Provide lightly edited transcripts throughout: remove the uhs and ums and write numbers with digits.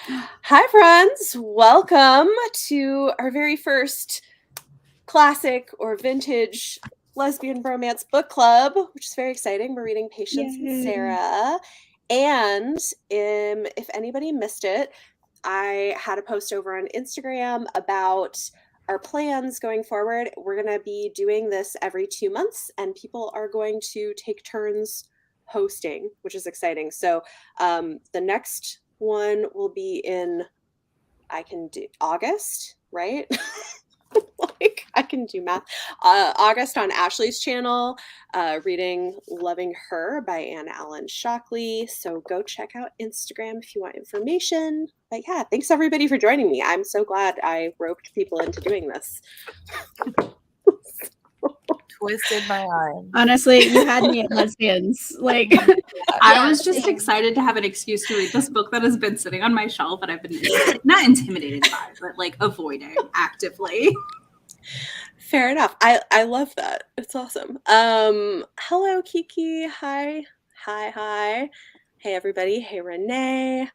Hi, friends. Welcome to our very first classic or vintage lesbian romance book club, which is very exciting. We're reading Patience and Yay. Sarah. And if anybody missed it, I had a post over on Instagram about our plans going forward. We're going to be doing this every 2 months, and people are going to take turns hosting, which is exciting. So the next one will be in I can do August, right? Like I can do math. August on Ashley's channel, reading Loving Her by Anne Allen Shockley. So go check out Instagram if you want information. But yeah, thanks everybody for joining me. I'm so glad I roped people into doing this. Twisted my arm. Honestly, you had me at lesbians. Like, I was just excited to have an excuse to read this book that has been sitting on my shelf that I've been not intimidated by, but like avoiding actively. Fair enough. I love that. It's awesome. Hello, Kiki. Hi. Hey, everybody. Hey, Renee.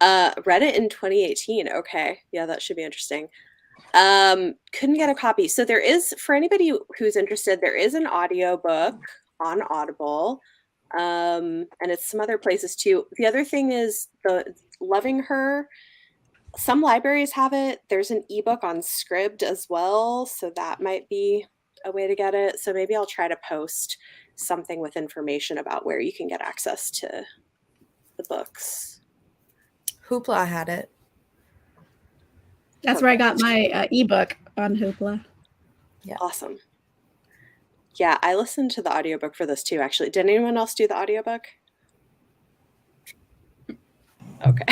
Read it in 2018. Okay. Yeah, that should be interesting. Couldn't get a copy. So there is, for anybody who's interested, there is an audiobook on Audible. And it's some other places too. The other thing is the Loving Her. Some libraries have it. There's an ebook on SCRIBD as well, so that might be a way to get it. So maybe I'll try to post something with information about where you can get access to the books. Hoopla had it. That's where I got my ebook on Hoopla. Yeah. Awesome. Yeah, I listened to the audiobook for this too, actually. Did anyone else do the audiobook? Okay.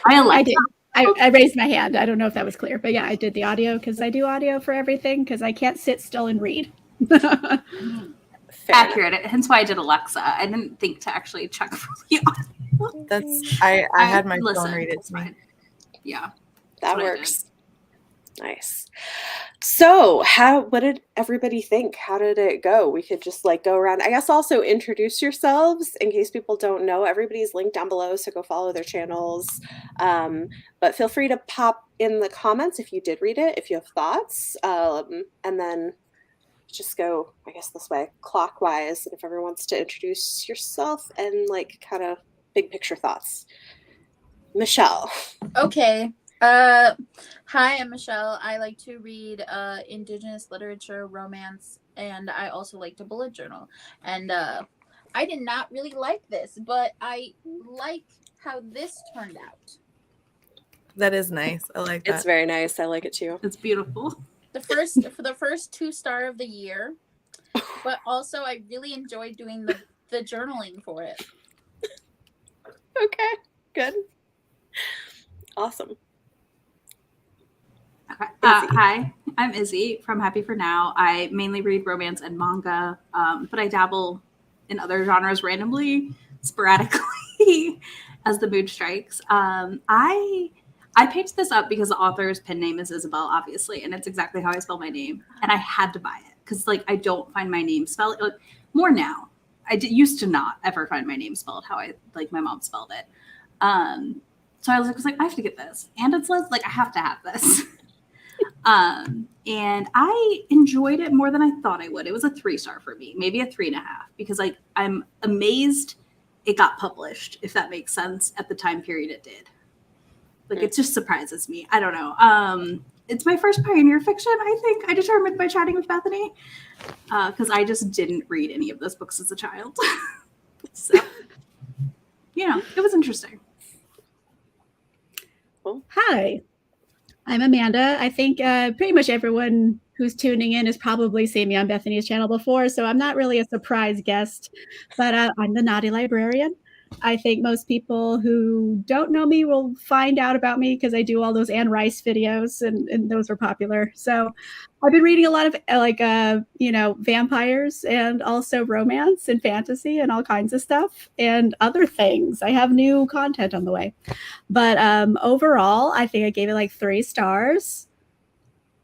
I did. I raised my hand. I don't know if that was clear, but yeah, I did the audio because I do audio for everything because I can't sit still and read. Accurate. Hence why I did Alexa. I didn't think to actually check for the audio. I had my phone read it to me. Yeah. That works. Nice. So what did everybody think? How did it go? We could just like go around. I guess also introduce yourselves in case people don't know. Everybody's linked down below, so go follow their channels. But feel free to pop in the comments if you did read it, if you have thoughts. And then just go, I guess, this way, clockwise. And if everyone wants to introduce yourself and like kind of big picture thoughts. Michelle. Okay. Hi, I'm Michelle. I like to read Indigenous literature, romance, and I also like to bullet journal. And I did not really like this, but I like how this turned out. That is nice. I like that. It's very nice. I like it too. It's beautiful. For the first 2-star of the year, but also I really enjoyed doing the journaling for it. Okay, good. Awesome. Okay. Hi, I'm Izzy from Happy for Now. I mainly read romance and manga, but I dabble in other genres randomly, sporadically, as the mood strikes. I picked this up because the author's pen name is Isabel, obviously, and it's exactly how I spell my name. And I had to buy it because, like, I don't find my name spelled more now. Used to not ever find my name spelled how my mom spelled it. So I was like, I have to get this, and it's like I have to have this. And I enjoyed it more than I thought I would. It was a 3-star for me, maybe a 3.5, because I'm amazed it got published, if that makes sense, at the time period it did. Like, it just surprises me. I don't know. It's my first pioneer fiction, I think. I determined by chatting with Bethany, because I just didn't read any of those books as a child. So, it was interesting. Hi, I'm Amanda. I think pretty much everyone who's tuning in has probably seen me on Bethany's channel before, so I'm not really a surprise guest, but I'm the Naughty Librarian. I think most people who don't know me will find out about me because I do all those Anne Rice videos, and those are popular. So I've been reading a lot of vampires and also romance and fantasy and all kinds of stuff and other things. I have new content on the way. But overall, I think I gave it like 3 stars.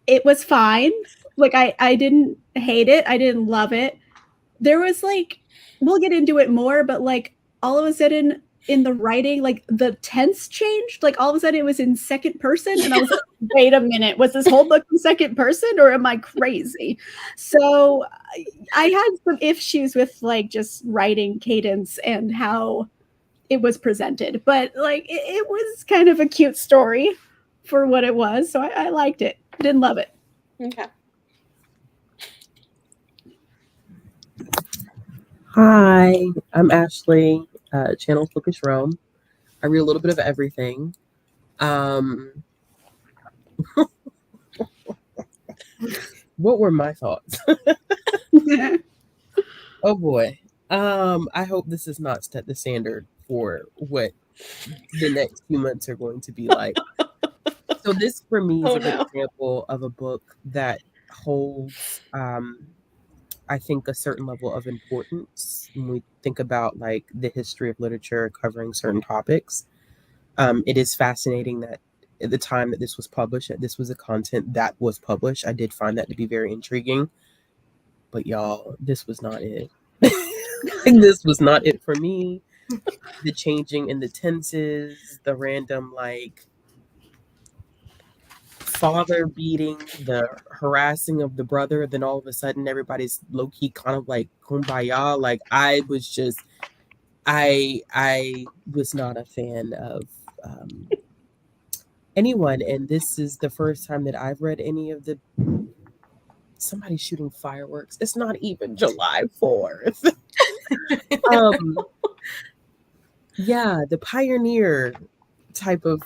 It was fine. Like I didn't hate it. I didn't love it. There was like, we'll get into it more, but like all of a sudden in the writing, like the tense changed. Like all of a sudden it was in second person. And I was like, wait a minute, was this whole book in second person or am I crazy? So I had some issues with like just writing cadence and how it was presented. But like it was kind of a cute story for what it was. So I liked it. Didn't love it. Okay. Hi, I'm Ashley, Channel Focus Realm. I read a little bit of everything. What were my thoughts? Oh boy. I hope this is not set the standard for what the next few months are going to be like. So this for me is a good example of a book that holds I think a certain level of importance when we think about like the history of literature covering certain topics. It is fascinating that at the time that this was published, that this was a content that was published. I did find that to be very intriguing. But y'all, this was not it. This was not it for me. The changing in the tenses, the random like father beating, the harassing of the brother, then all of a sudden everybody's low-key kind of like kumbaya. Like I was not a fan of anyone, and this is the first time that I've read any of the somebody shooting fireworks. It's not even July 4th. Yeah, the pioneer type of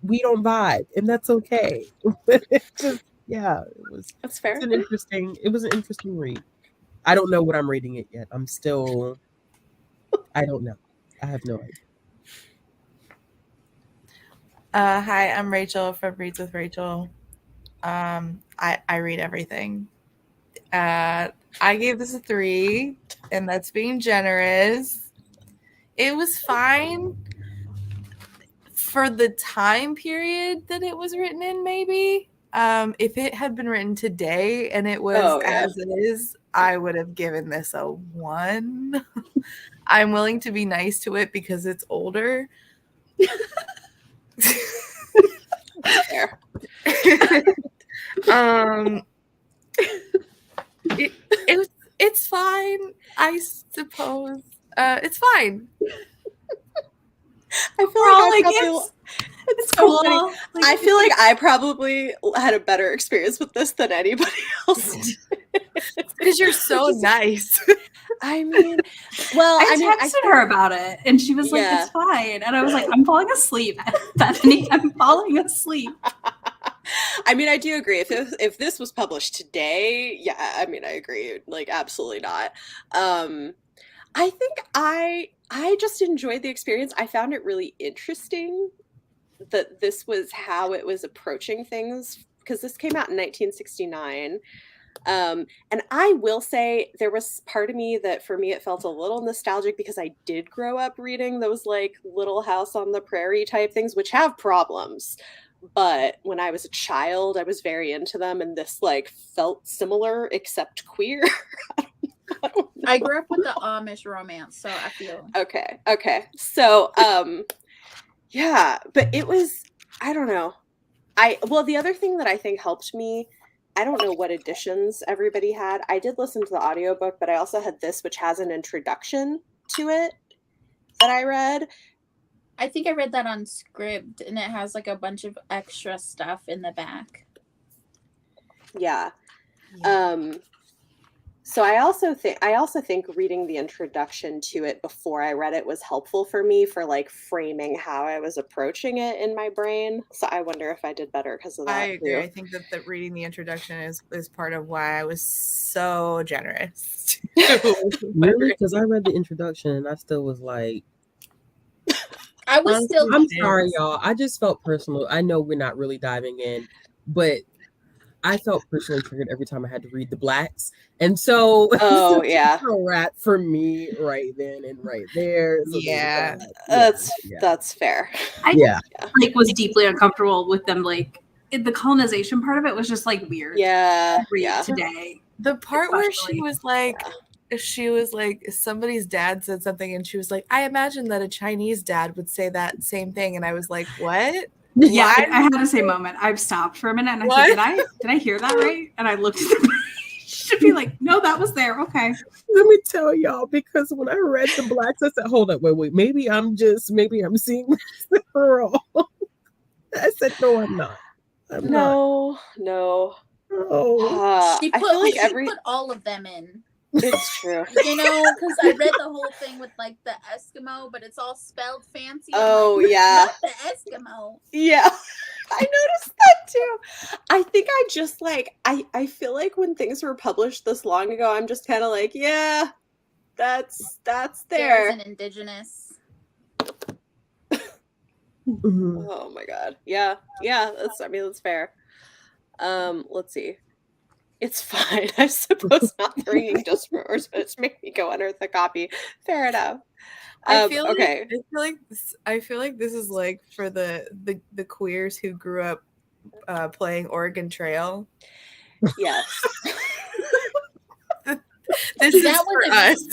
we don't vibe, and that's okay. Just, yeah, That's fair. It was an interesting read. I don't know what I'm reading it yet. I don't know. I have no idea. Hi, I'm Rachel from Reads with Rachel. I read everything. I gave this a 3, and that's being generous. It was fine for the time period that it was written in, maybe. If it had been written today and it was as is, I would have given this a 1. I'm willing to be nice to it because it's older. Fair. It's fine, I suppose. It's fine. I feel like it's cool. Like, I feel like I probably had a better experience with this than anybody else. Because you're so nice. I mean, well, I texted her about it, and she was like, "It's fine," and I was like, "I'm falling asleep, Bethany. I'm falling asleep." I mean, I do agree. If this was published today, yeah, I mean, I agree. Like, absolutely not. I think I just enjoyed the experience. I found it really interesting that this was how it was approaching things, because this came out in 1969. And I will say there was part of me that for me it felt a little nostalgic because I did grow up reading those like Little House on the Prairie type things, which have problems. But when I was a child, I was very into them, and this like felt similar except queer. I grew up with the Amish romance, so I feel okay. So yeah, but it was, I don't know. The other thing that I think helped me, I don't know what editions everybody had. I did listen to the audiobook, but I also had this, which has an introduction to it that I read. I think I read that on SCRIBD, and it has like a bunch of extra stuff in the back. Yeah. So I also think reading the introduction to it before I read it was helpful for me for like framing how I was approaching it in my brain. So I wonder if I did better because of that. I agree. Too. I think that reading the introduction is part of why I was so generous. Really? Because I read the introduction and I still was like, I was still. I'm sorry, y'all. I just felt personal. I know we're not really diving in, but I felt personally triggered every time I had to read the blacks. And so yeah, a wrap for me right then and right there. So that's fair. I like was deeply uncomfortable with them. Like the colonization part of it was just like weird. Yeah. Today. The part where she was like, she was like, somebody's dad said something, and she was like, I imagine that a Chinese dad would say that same thing, and I was like, what? Yeah, Why? I had the same moment. I've stopped for a minute and I What? said, did I hear that right? And I looked at the page to be like, no, that was there. Okay. Let me tell y'all, because when I read the blacks, I said, hold up, wait, maybe I'm seeing this wrong. I said, no, I'm not. I'm not. No. Oh. She I feel like put all of them in. it's true. You know, because I read the whole thing with like the Eskimo, but it's all spelled fancy. Oh, like, yeah. Not the Eskimo. Yeah. I noticed that too. I think I just like I feel like when things were published this long ago, I'm just kind of like, yeah, that's There's there. an indigenous. Mhm. Oh my god. Yeah. That's fair. Let's see. It's fine. I suppose not bringing just rumors, but it's made me go unearth a copy. Fair enough. I feel okay. I feel like this is like for the queers who grew up playing Oregon Trail. Yes. This is That for wasn't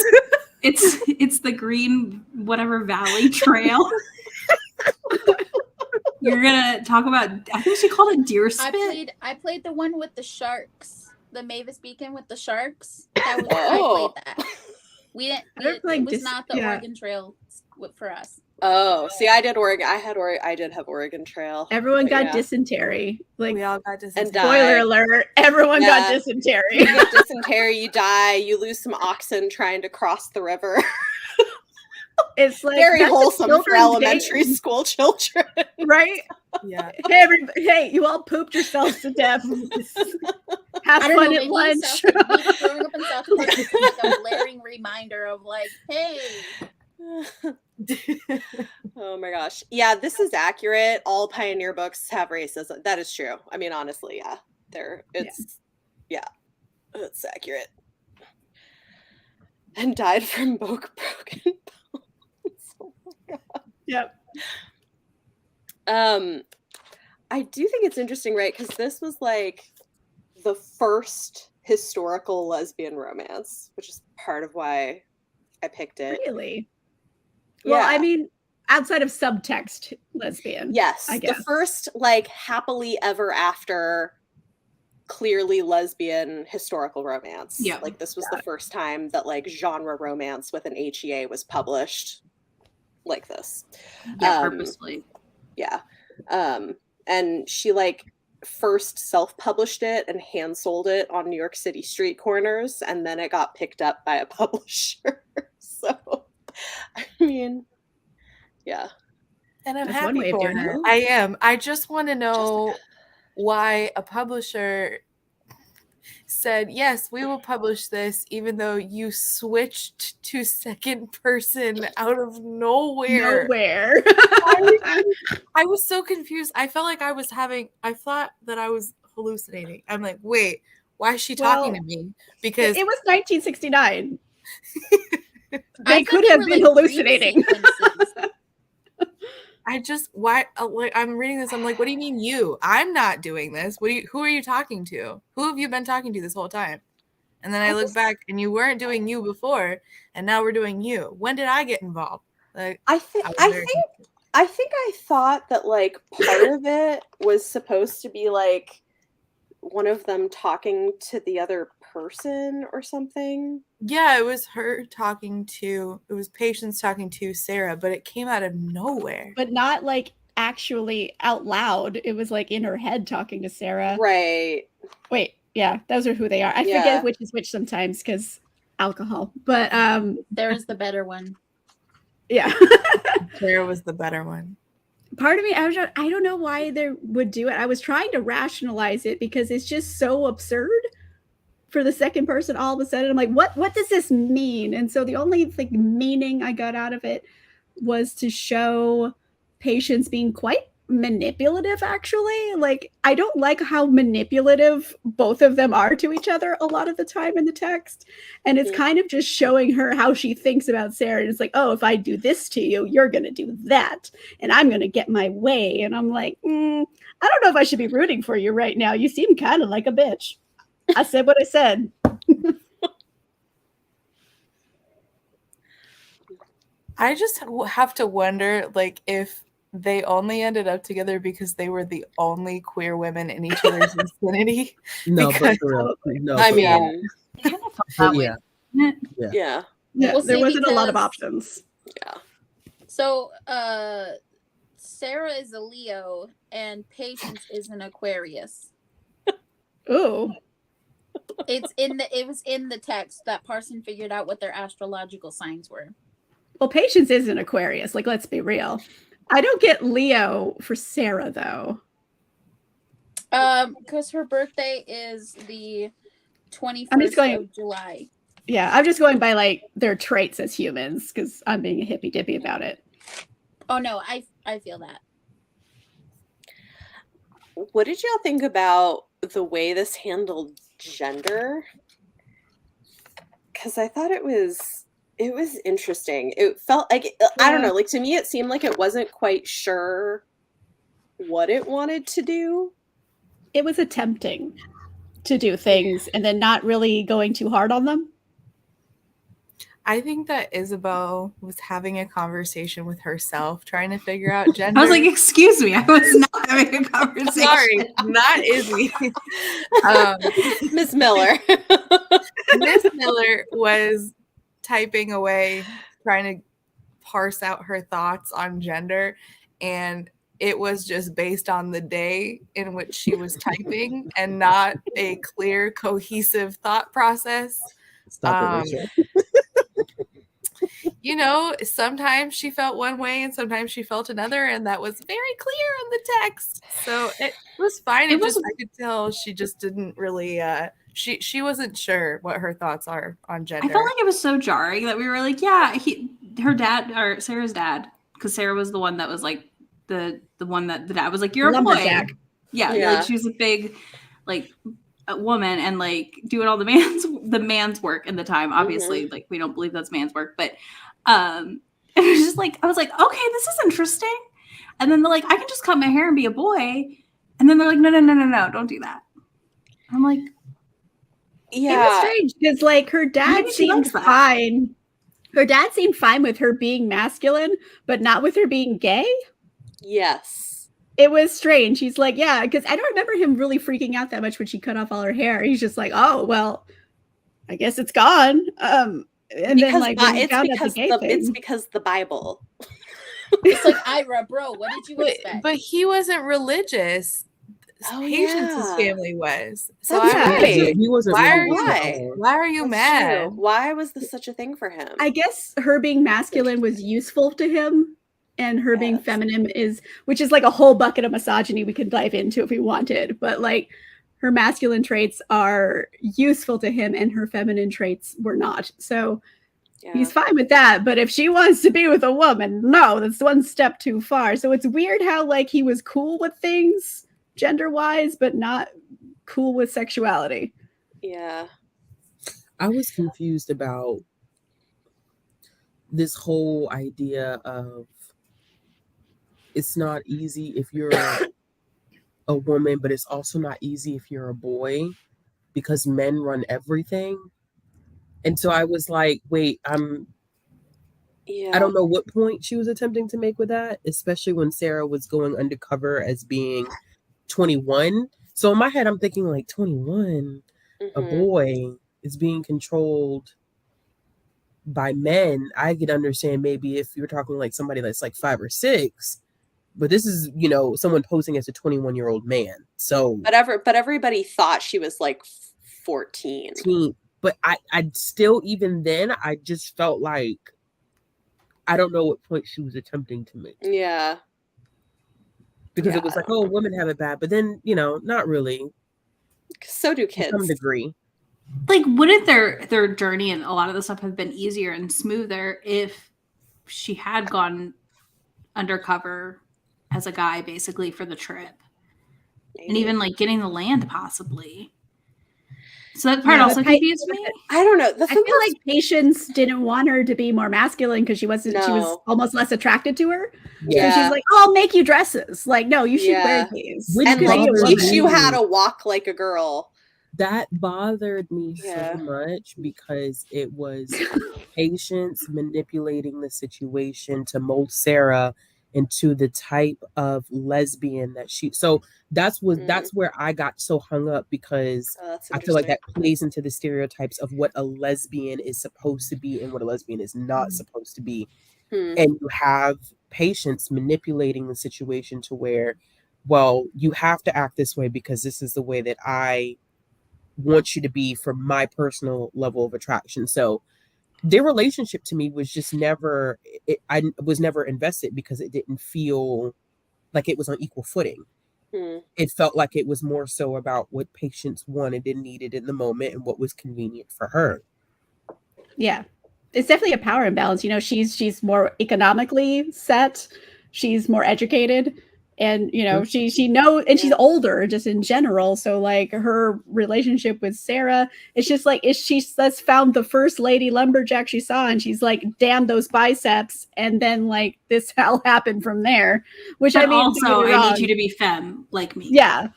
me. us. It's the Green whatever Valley Trail. You're gonna talk about, I think she called it deer spit. I played the one with the sharks. The Mavis Beacon with the sharks. That was Oh. I played that. We didn't. like It was this- not the yeah. Oregon Trail for us. Oh, see, I did Oregon. I did have Oregon Trail. Everyone but got yeah. dysentery. Like, We all got And dysentery. died. spoiler alert, everyone got Yeah. dysentery. You get dysentery, you die, you lose some oxen trying to cross the river. It's like Very that's a wholesome for children's elementary game, school children. right? Yeah. Hey, you all pooped yourselves to death. Have I don't fun know. at Maybe lunch. maybe growing up in South Dakota is like a glaring reminder of like, hey, Oh my gosh. Yeah, this is accurate. All pioneer books have racism. That is true. I mean, honestly, yeah. It's accurate. And died from broken bones. Oh my god. Yep. I do think it's interesting, right? Because this was like the first historical lesbian romance, which is part of why I picked it. Really? Well, I mean, outside of subtext lesbian. Yes, I the guess. first like happily ever after clearly lesbian historical romance. Yeah. Like this was the first time that like genre romance with an HEA was published like this. Yeah, purposely. Yeah. And she like first self-published it and hand sold it on New York City street corners, and then it got picked up by a publisher. So I mean, yeah. And I'm That's one happy way of for doing her. it. I am. I just want to know why a publisher said, yes, we will publish this, even though you switched to second person out of nowhere. I was so confused. I felt like I thought that I was hallucinating. I'm like, wait, why is she talking to me? Because it was 1969. I They thought could they have were, been like, dream hallucinating. sequences. I'm reading this. I'm like, what do you mean you? I'm not doing this. Who are you talking to? Who have you been talking to this whole time? And then I look back and you weren't doing you before, and now we're doing you. When did I get involved? Like, I think I thought that like part of it was supposed to be like one of them talking to the other person or something. yeah, it was Patience talking to Sarah, but it came out of nowhere. But not like actually out loud. It was like in her head talking to Sarah. Right. Wait, yeah, those are who they are. I forget which is which sometimes because alcohol. But There is the better one. yeah. Sarah was the better one. Part of me, I don't know why they would do it. I was trying to rationalize it because it's just so absurd for the second person all of a sudden. I'm like, what does this mean? And so the only like meaning I got out of it was to show Patience being quite manipulative, actually. Like, I don't like how manipulative both of them are to each other a lot of the time in the text. And it's kind of just showing her how she thinks about Sarah. And it's like, oh, if I do this to you, you're going to do that. And I'm going to get my way. And I'm like, I don't know if I should be rooting for you right now. You seem kind of like a bitch. I said what I said. I just have to wonder, like, if they only ended up together because they were the only queer women in each other's vicinity. No, Because- but for real. No, I but mean, I kind of felt but that way. yeah. didn't it? yeah. Yeah, We'll there see, wasn't a lot of because- options. Yeah. So, Sarah is a Leo and Patience is an Aquarius. Ooh. It was in the text that Parson figured out what their astrological signs were. Well, Patience is an Aquarius. Like, let's be real. I don't get Leo for Sarah though. Because her birthday is the 21st going- of July. Yeah, I'm just going by like their traits as humans because I'm being a hippy dippy about it. Oh no, I feel that. What did y'all think about the way this handled gender? Because I thought it was interesting. It felt like I don't know, like to me it seemed like it wasn't quite sure what it wanted to do. It was attempting to do things and then not really going too hard on them. I think that Isabel was having a conversation with herself, trying to figure out gender. I was like, excuse me, I was not having a conversation. sorry, not Izzy. Miss Miller. Miss Miller was typing away, trying to parse out her thoughts on gender, and it was just based on the day in which she was typing and not a clear, cohesive thought process. Stop it, Rachel. You know, sometimes she felt one way and sometimes she felt another, and that was very clear on the text. So it was fine. I could tell she just didn't really she wasn't sure what her thoughts are on gender. I felt like it was so jarring that we were like, yeah, her dad or Sarah's dad, because Sarah was the one that was like the one that the dad was like, you're a boy. Lumberjack. Yeah, Yeah. like she was a big like a woman and like doing all the man's work in the time. Obviously, like we don't believe that's man's work, but it was just like I was like, okay, this is interesting. And then they're like, I can just cut my hair and be a boy. And then they're like, no, don't do that. I'm like, It was Yeah. strange because like her dad Maybe she seemed likes that. fine. Her dad seemed fine with her being masculine, but not with her being gay. Yes. It was strange. He's like, yeah, because I don't remember him really freaking out that much when she cut off all her hair. He's just like, oh well, I guess it's gone. And then like when we found out the gay thing, it's because the Bible. It's like, Ira, bro, what did you expect? But he wasn't religious. Oh, Patience's yeah. family was. So That's I'm right. like, He wasn't Why really are you- why are you That's mad? true. Why was this such a thing for him? I guess her being masculine was useful to him, and her being Yes. feminine which is like a whole bucket of misogyny we could dive into if we wanted. But like her masculine traits are useful to him, and her feminine traits were not. So Yeah. he's fine with that. But if she wants to be with a woman, no, that's one step too far. So it's weird how like he was cool with things gender-wise, but not cool with sexuality. Yeah. I was confused about this whole idea of it's not easy if you're a woman, but it's also not easy if you're a boy because men run everything. And so I was like, wait, Yeah. I don't know what point she was attempting to make with that, especially when Sarah was going undercover as being 21. So in my head, I'm thinking like 21, a Mhm. boy is being controlled by men. I could understand maybe if you're talking like somebody that's like 5 or 6, but this is, someone posing as a 21-year-old man. So, But everybody thought she was like 14. but I still, even then, I just felt like, I don't know what point she was attempting to make. Yeah. Because Yeah, it was I like, don't oh, know. women have it bad. But then, not really, So do to some kids. degree. like wouldn't their journey and a lot of the stuff have been easier and smoother if she had gone undercover as a guy basically for the trip and even like getting the land possibly. So that part Yeah, also but I- confused me. I don't know. The I thing feel like Patience didn't want her to be more masculine because she was No. almost less attracted to her. Yeah. So she's like, oh, I'll make you dresses. Like, no, you should Yeah. wear these. Which and You like could be a bothers teach woman. you me. how to walk like a girl. That bothered me so Yeah. much because it was Patience manipulating the situation to mold Sarah into the type of lesbian that she. So that's where I got so hung up because Oh, that's I feel like interesting. that plays into the stereotypes of what a lesbian is supposed to be and what a lesbian is not supposed to be. Hmm. And you have Patience manipulating the situation to where, well, you have to act this way because this is the way that I want you to be for my personal level of attraction. So their relationship to me was just never, I was never invested because it didn't feel like it was on equal footing. Hmm. It felt like it was more so about what Patience wanted and needed in the moment and what was convenient for her. Yeah. It's definitely a power imbalance. You know, she's more economically set. She's more educated. And, you know, she knows, and she's older just in general. So like her relationship with Sarah, it's just like, she's found the first lady lumberjack she saw and she's like, damn those biceps. And then like this all happened from there, which But I mean, also I need you to be femme like me. Yeah.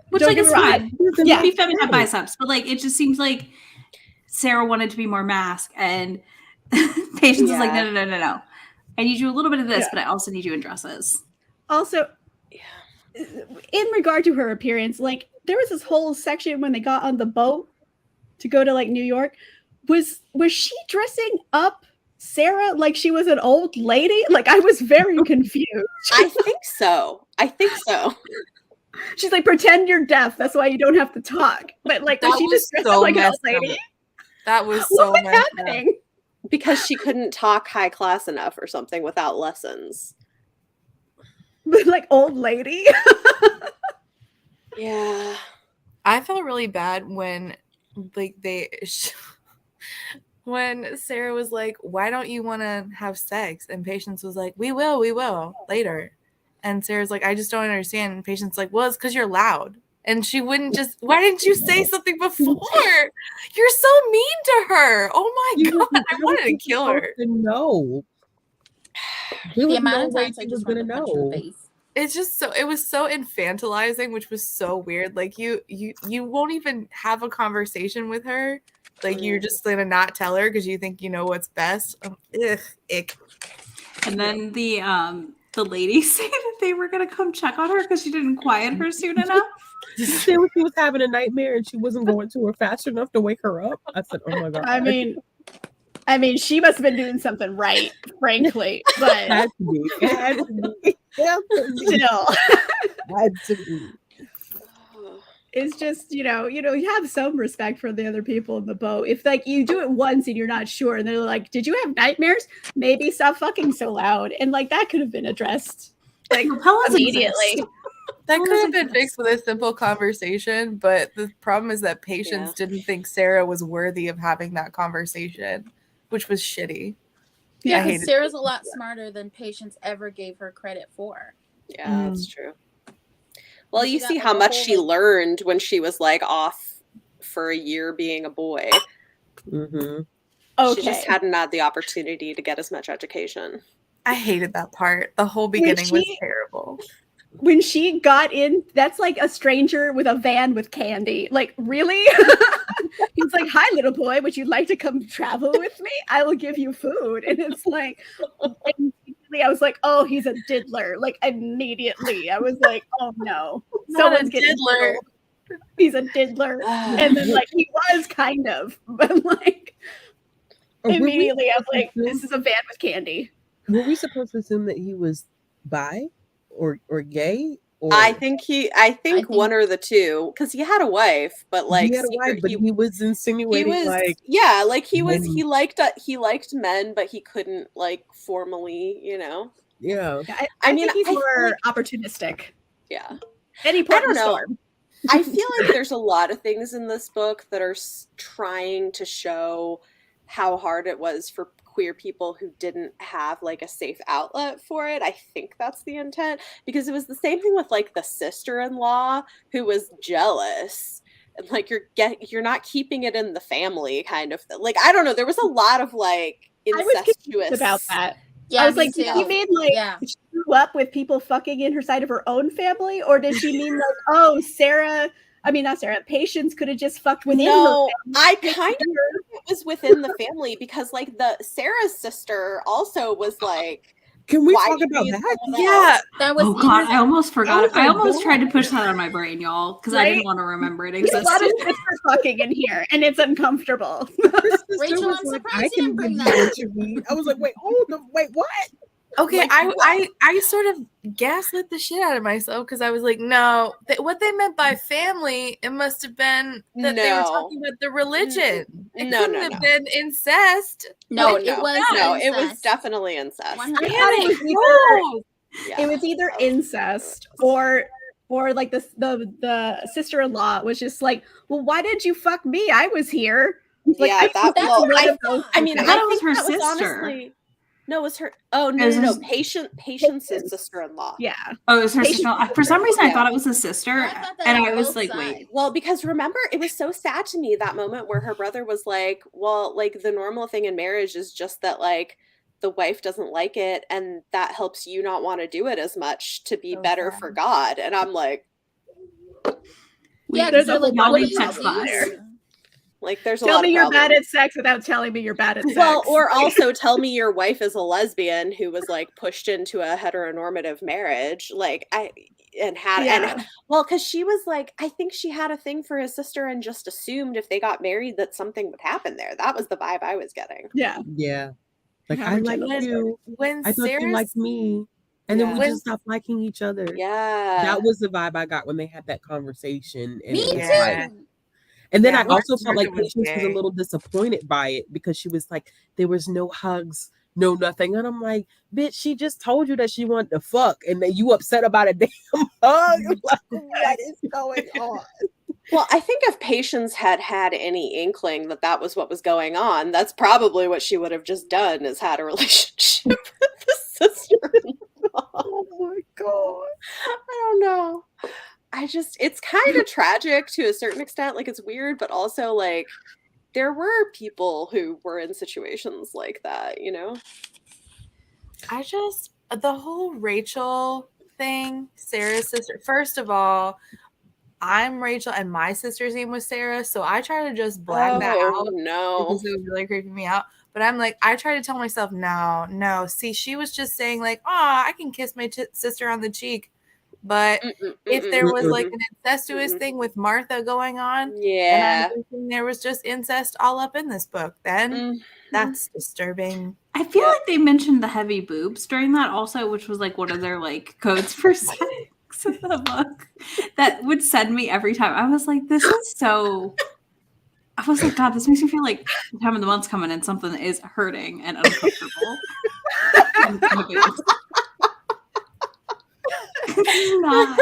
Which Don't like get is me wrong. fine. Yeah. Be femme and have biceps. But like it just seems like Sarah wanted to be more mask and Patience is like, no. I need you a little bit of this, but I also need you in dresses. Also, in regard to her appearance, like there was this whole section when they got on the boat to go to like New York. Was she dressing up Sarah like she was an old lady? Like I was very confused. I think so. She's like, pretend you're deaf. That's why you don't have to talk. But like, was she just dressed up like an old lady? That was so what was happening? Because she couldn't talk high class enough or something without lessons. Like old lady. Yeah. I felt really bad when like when Sarah was like, why don't you want to have sex? And Patience was like, we will later. And Sarah's like, I just don't understand. And Patience like, well, it's because you're loud. And she wouldn't just, why didn't you say something before? You're so mean to her. Oh my God. I wanted to kill her. No. The amount of times I just wanted to punch her in the face. It's just so, it was so infantilizing, which was so weird. Like you won't even have a conversation with her. Like you're just gonna not tell her because you think you know what's best. Ick. And then the ladies say that they were gonna come check on her because she didn't quiet her soon enough. She was having a nightmare and she wasn't going to her fast enough to wake her up. I said, "Oh my God!" I mean, she must have been doing something right, frankly. But it had to be. Still, had to be. It's just, you have some respect for the other people in the boat. If like you do it once and you're not sure, and they're like, "Did you have nightmares? Maybe stop fucking so loud." And like that could have been addressed like immediately. That could have been fixed with a simple conversation, but the problem is that Patience didn't think Sarah was worthy of having that conversation, which was shitty. Yeah, Sarah's a lot smarter than Patience ever gave her credit for. Yeah, that's true. Well, you see how much she learned when she was like off for a year being a boy. Mm-hmm. Okay. She just hadn't had the opportunity to get as much education. I hated that part. The whole beginning was terrible. When she got in, that's like a stranger with a van with candy. Like, really? He's like, "Hi, little boy, would you like to come travel with me? I will give you food." And it's like, immediately I was like, "Oh, he's a diddler." Like, immediately I was like, "Oh no, someone's getting diddler. He's a diddler." And then like he was kind of, but like immediately I was like, "This is a van with candy." Were we supposed to assume that he was bi or gay? Or I think one or the two, because he had a wife, but like he had a wife, but he was insinuating he liked men, but he couldn't like formally, Yeah. I mean, he's more opportunistic. Yeah. Any point in the storm. I feel like there's a lot of things in this book that are trying to show how hard it was for queer people who didn't have like a safe outlet for it. I think that's the intent, because it was the same thing with like the sister-in-law who was jealous and like you're not keeping it in the family kind of thing. Like I don't know, there was a lot of like incestuous about that. Yeah, I was like, did she mean like she grew up with people fucking in her side of her own family, or did she mean like, oh, Sarah I mean, not Sarah. Patience could have just fucked within No, her. I kind of think it was within the family because, like, the Sarah's sister also was like, Can we why talk do about you that? someone Yeah. else? That was Oh god, Edith. I almost forgot. was I like, almost tried to why? push that out of my brain, y'all, because I Right? didn't want to remember it There's a lot of existed. sister fucking in here, and it's uncomfortable. Her sister Rachel, was I'm like, surprised I you can didn't bring give you that what you read. I was like, wait, what? Okay, Like, I sort of gaslit the shit out of myself because I was like, no, what they meant by family, it must have been that they were No. talking about the religion. It No, couldn't no, have no. been incest. No, Oh, it was no, it was incest. definitely incest. 100%. I thought it was Gross. Yeah. It was either incest or like the sister-in-law was just like, well, why did you fuck me? I was here. Like, Yeah, I that- think well, one I- of those I mean, two I thought I it was think her that was sister. honestly. No, it was her. Oh no, It was no, no. his- Patience's sister-in-law. yeah. Oh, it was her Patience- sister. For some reason, I Yeah. thought it was his sister, I thought that and on I was both like, sides. wait. Well, because remember, it was so sad to me that moment where her brother was like, well, like the normal thing in marriage is just that like the wife doesn't like it and that helps you not want to do it as much to be So better sad. for God. And I'm like, Yeah, There's because a they're like, whole what bunch do of you problems do? there. like there's a Tell lot me of you're problems. bad at sex without telling me you're bad at sex. Well, or also tell me your wife is a lesbian who was like pushed into a heteronormative marriage, like Yeah. well, because she was like, I think she had a thing for his sister and just assumed if they got married that something would happen there. That was the vibe I was getting. Yeah. Yeah. Like, Have I her like check you. When I thought you Sarah's liked me. And then we Yeah. just stopped liking each other. Yeah. That was the vibe I got when they had that conversation. And Me it was too. like, and then Yeah, I also felt like Martha was Patience was a gay. little disappointed by it because she was like, there was no hugs, no nothing. And I'm like, bitch, she just told you that she wanted to fuck and that you upset about a damn hug. Like, what is going on? Well, I think if Patience had had any inkling that that was what was going on, that's probably what she would have just done is had a relationship with the sister-in-law. Oh my God. I don't know. It's kind of tragic to a certain extent. Like, it's weird, but also, like, there were people who were in situations like that, you know? The whole Rachel thing, Sarah's sister. First of all, I'm Rachel and my sister's name was Sarah, so I try to just black that out no. because it was really creeping me out. But I'm like, I try to tell myself, no. See, she was just saying like, I can kiss my sister on the cheek. But if there was like an incestuous thing with Martha going on, and I'm thinking there was just incest all up in this book, then that's disturbing. I feel like they mentioned the heavy boobs during that also, which was like one of their like codes for sex in the book. That would send me every time. I was like, this is so. I was like, God, this makes me feel like the time of the month's coming and something is hurting and uncomfortable. It does not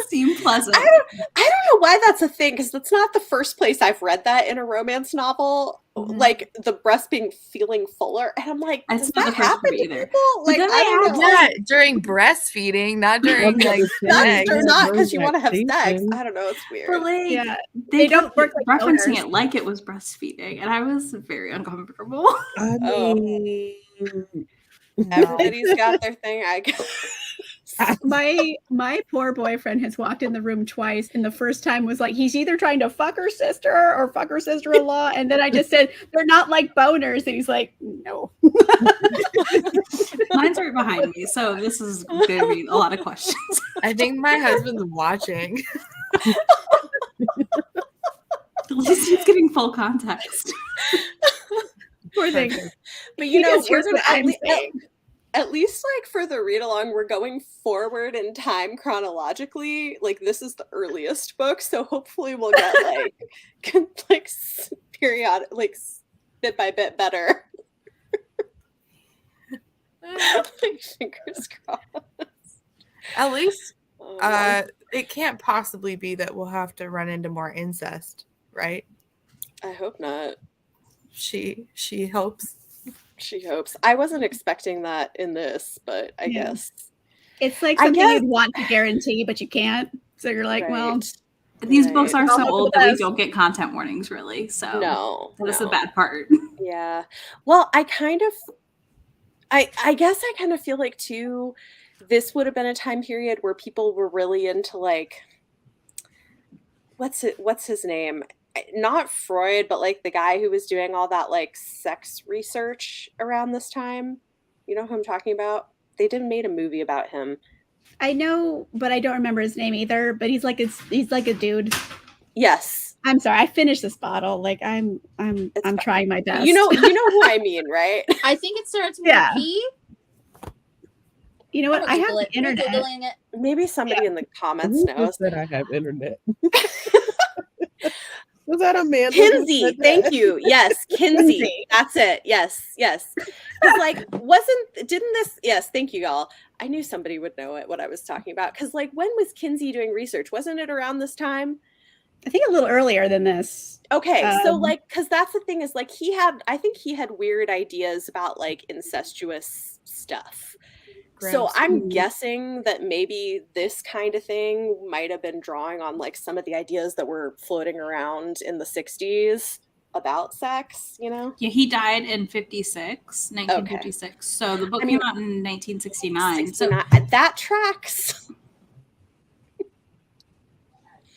seem pleasant. I don't know why that's a thing, because that's not the first place I've read that in a romance novel. Mhm. Like the breast feeling fuller, and I'm like, does It's not that the first happen for to me either. people? Like, then I don't know. Yeah, during breastfeeding, not during like sex. Or not because you want to have sex. Lactation. I don't know. It's weird. But like, Yeah. they don't kept work like referencing donors. it like it was breastfeeding, and I was very uncomfortable. I Oh. mean, Everybody's got their thing. I guess. My poor boyfriend has walked in the room twice, and the first time was like he's either trying to fuck her sister or fuck her sister-in-law, and then I just said they're not like boners, and he's like, no. Mine's right behind me, so this is going to be a lot of questions. I think my husband's watching. At least he's getting full context. Poor thing. But you know, Because here's what I'm saying. at least like for the read along, we're going forward in time chronologically. Like this is the earliest book, so hopefully we'll get like periodic, like bit by bit better. Like, fingers crossed. At least Oh, man. it can't possibly be that we'll have to run into more incest, right? I hope not. She hopes. She hopes. I wasn't expecting that in this, but I Yeah. guess. It's like I something guess- you'd want to guarantee, but you can't. So you're like, well, Right. These books are All so of the old that we best. don't get content warnings, really. So No. that's the no. bad part. Yeah. Well, I guess I kind of feel like too, this would have been a time period where people were really into like what's his name? Not Freud, but like the guy who was doing all that like sex research around this time. You know who I'm talking about? They made a movie about him. I know, but I don't remember his name either. But he's like a dude. Yes. I'm sorry. I finished this bottle. Like I'm trying my best. You know who I mean, right? I think it starts with a P. You know what? I have the internet. Googling it. Maybe somebody in the comments Who knows. said I have internet? Was that Amanda? Kinsey, thank you. Yes, Kinsey. That's it. Yes. Because like, didn't this? Yes, thank you, y'all. I knew somebody would know what I was talking about. Because like, when was Kinsey doing research? Wasn't it around this time? I think a little earlier than this. Okay, so like, because that's the thing is like, I think he had weird ideas about like incestuous stuff. So I'm guessing that maybe this kind of thing might have been drawing on like some of the ideas that were floating around in the 60s about sex, you know? Yeah, he died in 1956. Okay. So the book came out in 1969. So that tracks.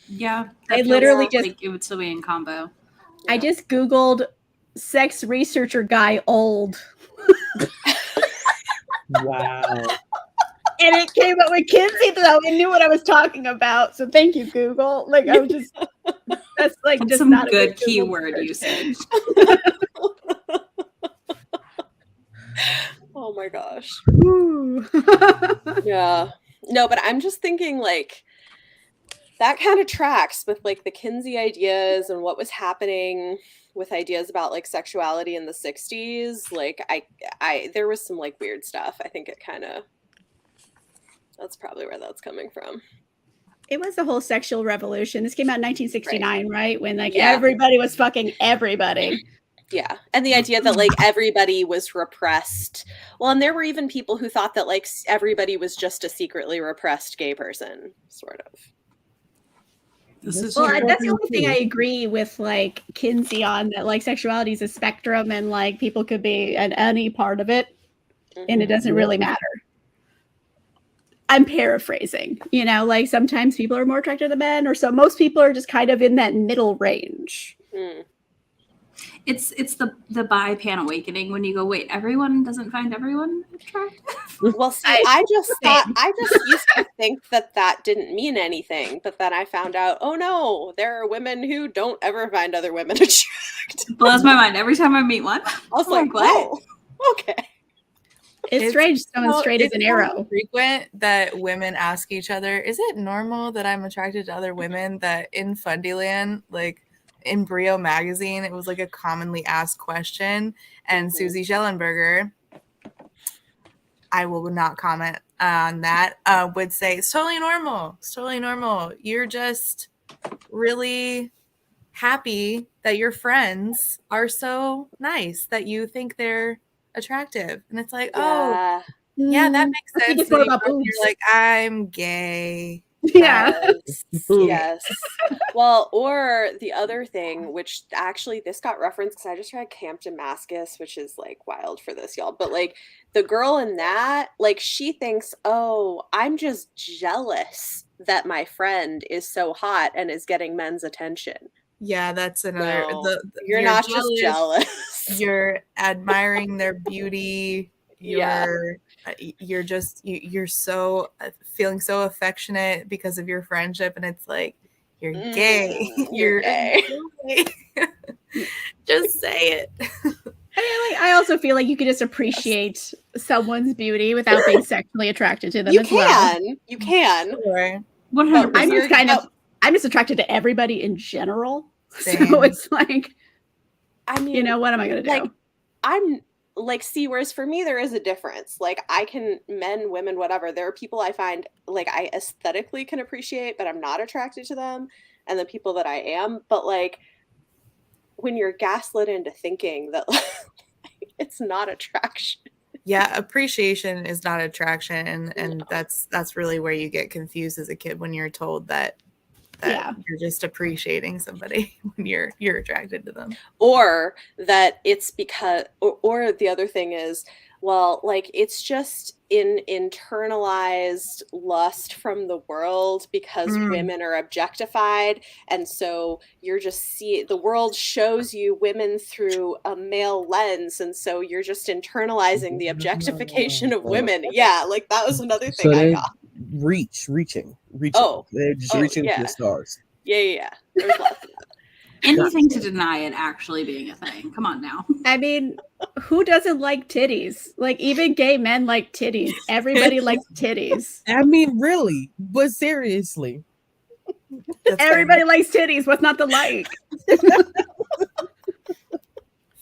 Yeah. I literally just like it would still be in combo. I just Googled sex researcher guy old. Wow. And it came up with Kinsey, so I knew what I was talking about. So thank you, Google. Like I was just that's like just some not good keyword usage. Oh my gosh. Yeah. No, but I'm just thinking like that kind of tracks with like the Kinsey ideas and what was happening with ideas about like sexuality in the 60s. Like I there was some like weird stuff. I think it kind of, that's probably where that's coming from. It was the whole sexual revolution. This came out in 1969, right? When like everybody was fucking everybody. Yeah. And the idea that like everybody was repressed. Well, and there were even people who thought that like everybody was just a secretly repressed gay person, sort of. That's the only thing I agree with like Kinsey on, that like sexuality is a spectrum and like people could be at any part of it and it doesn't really matter. I'm paraphrasing, you know, like sometimes people are more attracted to men, or so most people are just kind of in that middle range. It's the bi-pan awakening when you go, wait, everyone doesn't find everyone attractive. Well, see, I just used to think that didn't mean anything, but then I found out, oh no, there are women who don't ever find other women attractive. Blows my mind every time I meet one. I was like, what? Oh, okay. It's strange. Someone straight as an arrow. Frequent that women ask each other, is it normal that I'm attracted to other women? That in Fundyland, like in Brio magazine, it was like a commonly asked question. And Susie Schellenberger, I will not comment on that, would say, it's totally normal. It's totally normal. You're just really happy that your friends are so nice that you think they're attractive. And it's like, oh, yeah, that makes sense. You're like, I'm gay. Yeah. Yes. Well, or the other thing, which actually this got referenced because I just read Camp Damascus, which is like wild for this, y'all. But like the girl in that, like she thinks, oh, I'm just jealous that my friend is so hot and is getting men's attention. Yeah, that's another. No, you're not just jealous. You're admiring their beauty. You're just you're so feeling so affectionate because of your friendship, and it's like you're gay. You're gay. Just say it. I also feel like you could just appreciate someone's beauty without being sexually attracted to them. You can. Sure. 100%. I'm just attracted to everybody in general. Same. So it's like, I mean, you know, what am I going to do? Like, I'm like, see, whereas for me, there is a difference. Like I can, men, women, whatever. There are people I find like I aesthetically can appreciate, but I'm not attracted to them. And the people that I am, but like when you're gaslit into thinking that like, it's not attraction. Yeah, appreciation is not attraction, and that's really where you get confused as a kid when you're told that you're just appreciating somebody when you're attracted to them, or that it's because, or the other thing is, well, like it's just internalized lust from the world because women are objectified, and so you're just the world shows you women through a male lens, and so you're just internalizing the objectification of women. Yeah, like that was another thing So I they got. reaching. Oh, They're just oh, reaching to yeah. the stars. Yeah. There's lots of that. Anything to deny it actually being a thing. Come on now. I mean, who doesn't like titties? Like, even gay men like titties. Everybody likes titties. I mean, really, but seriously. Everybody likes titties. What's not to like?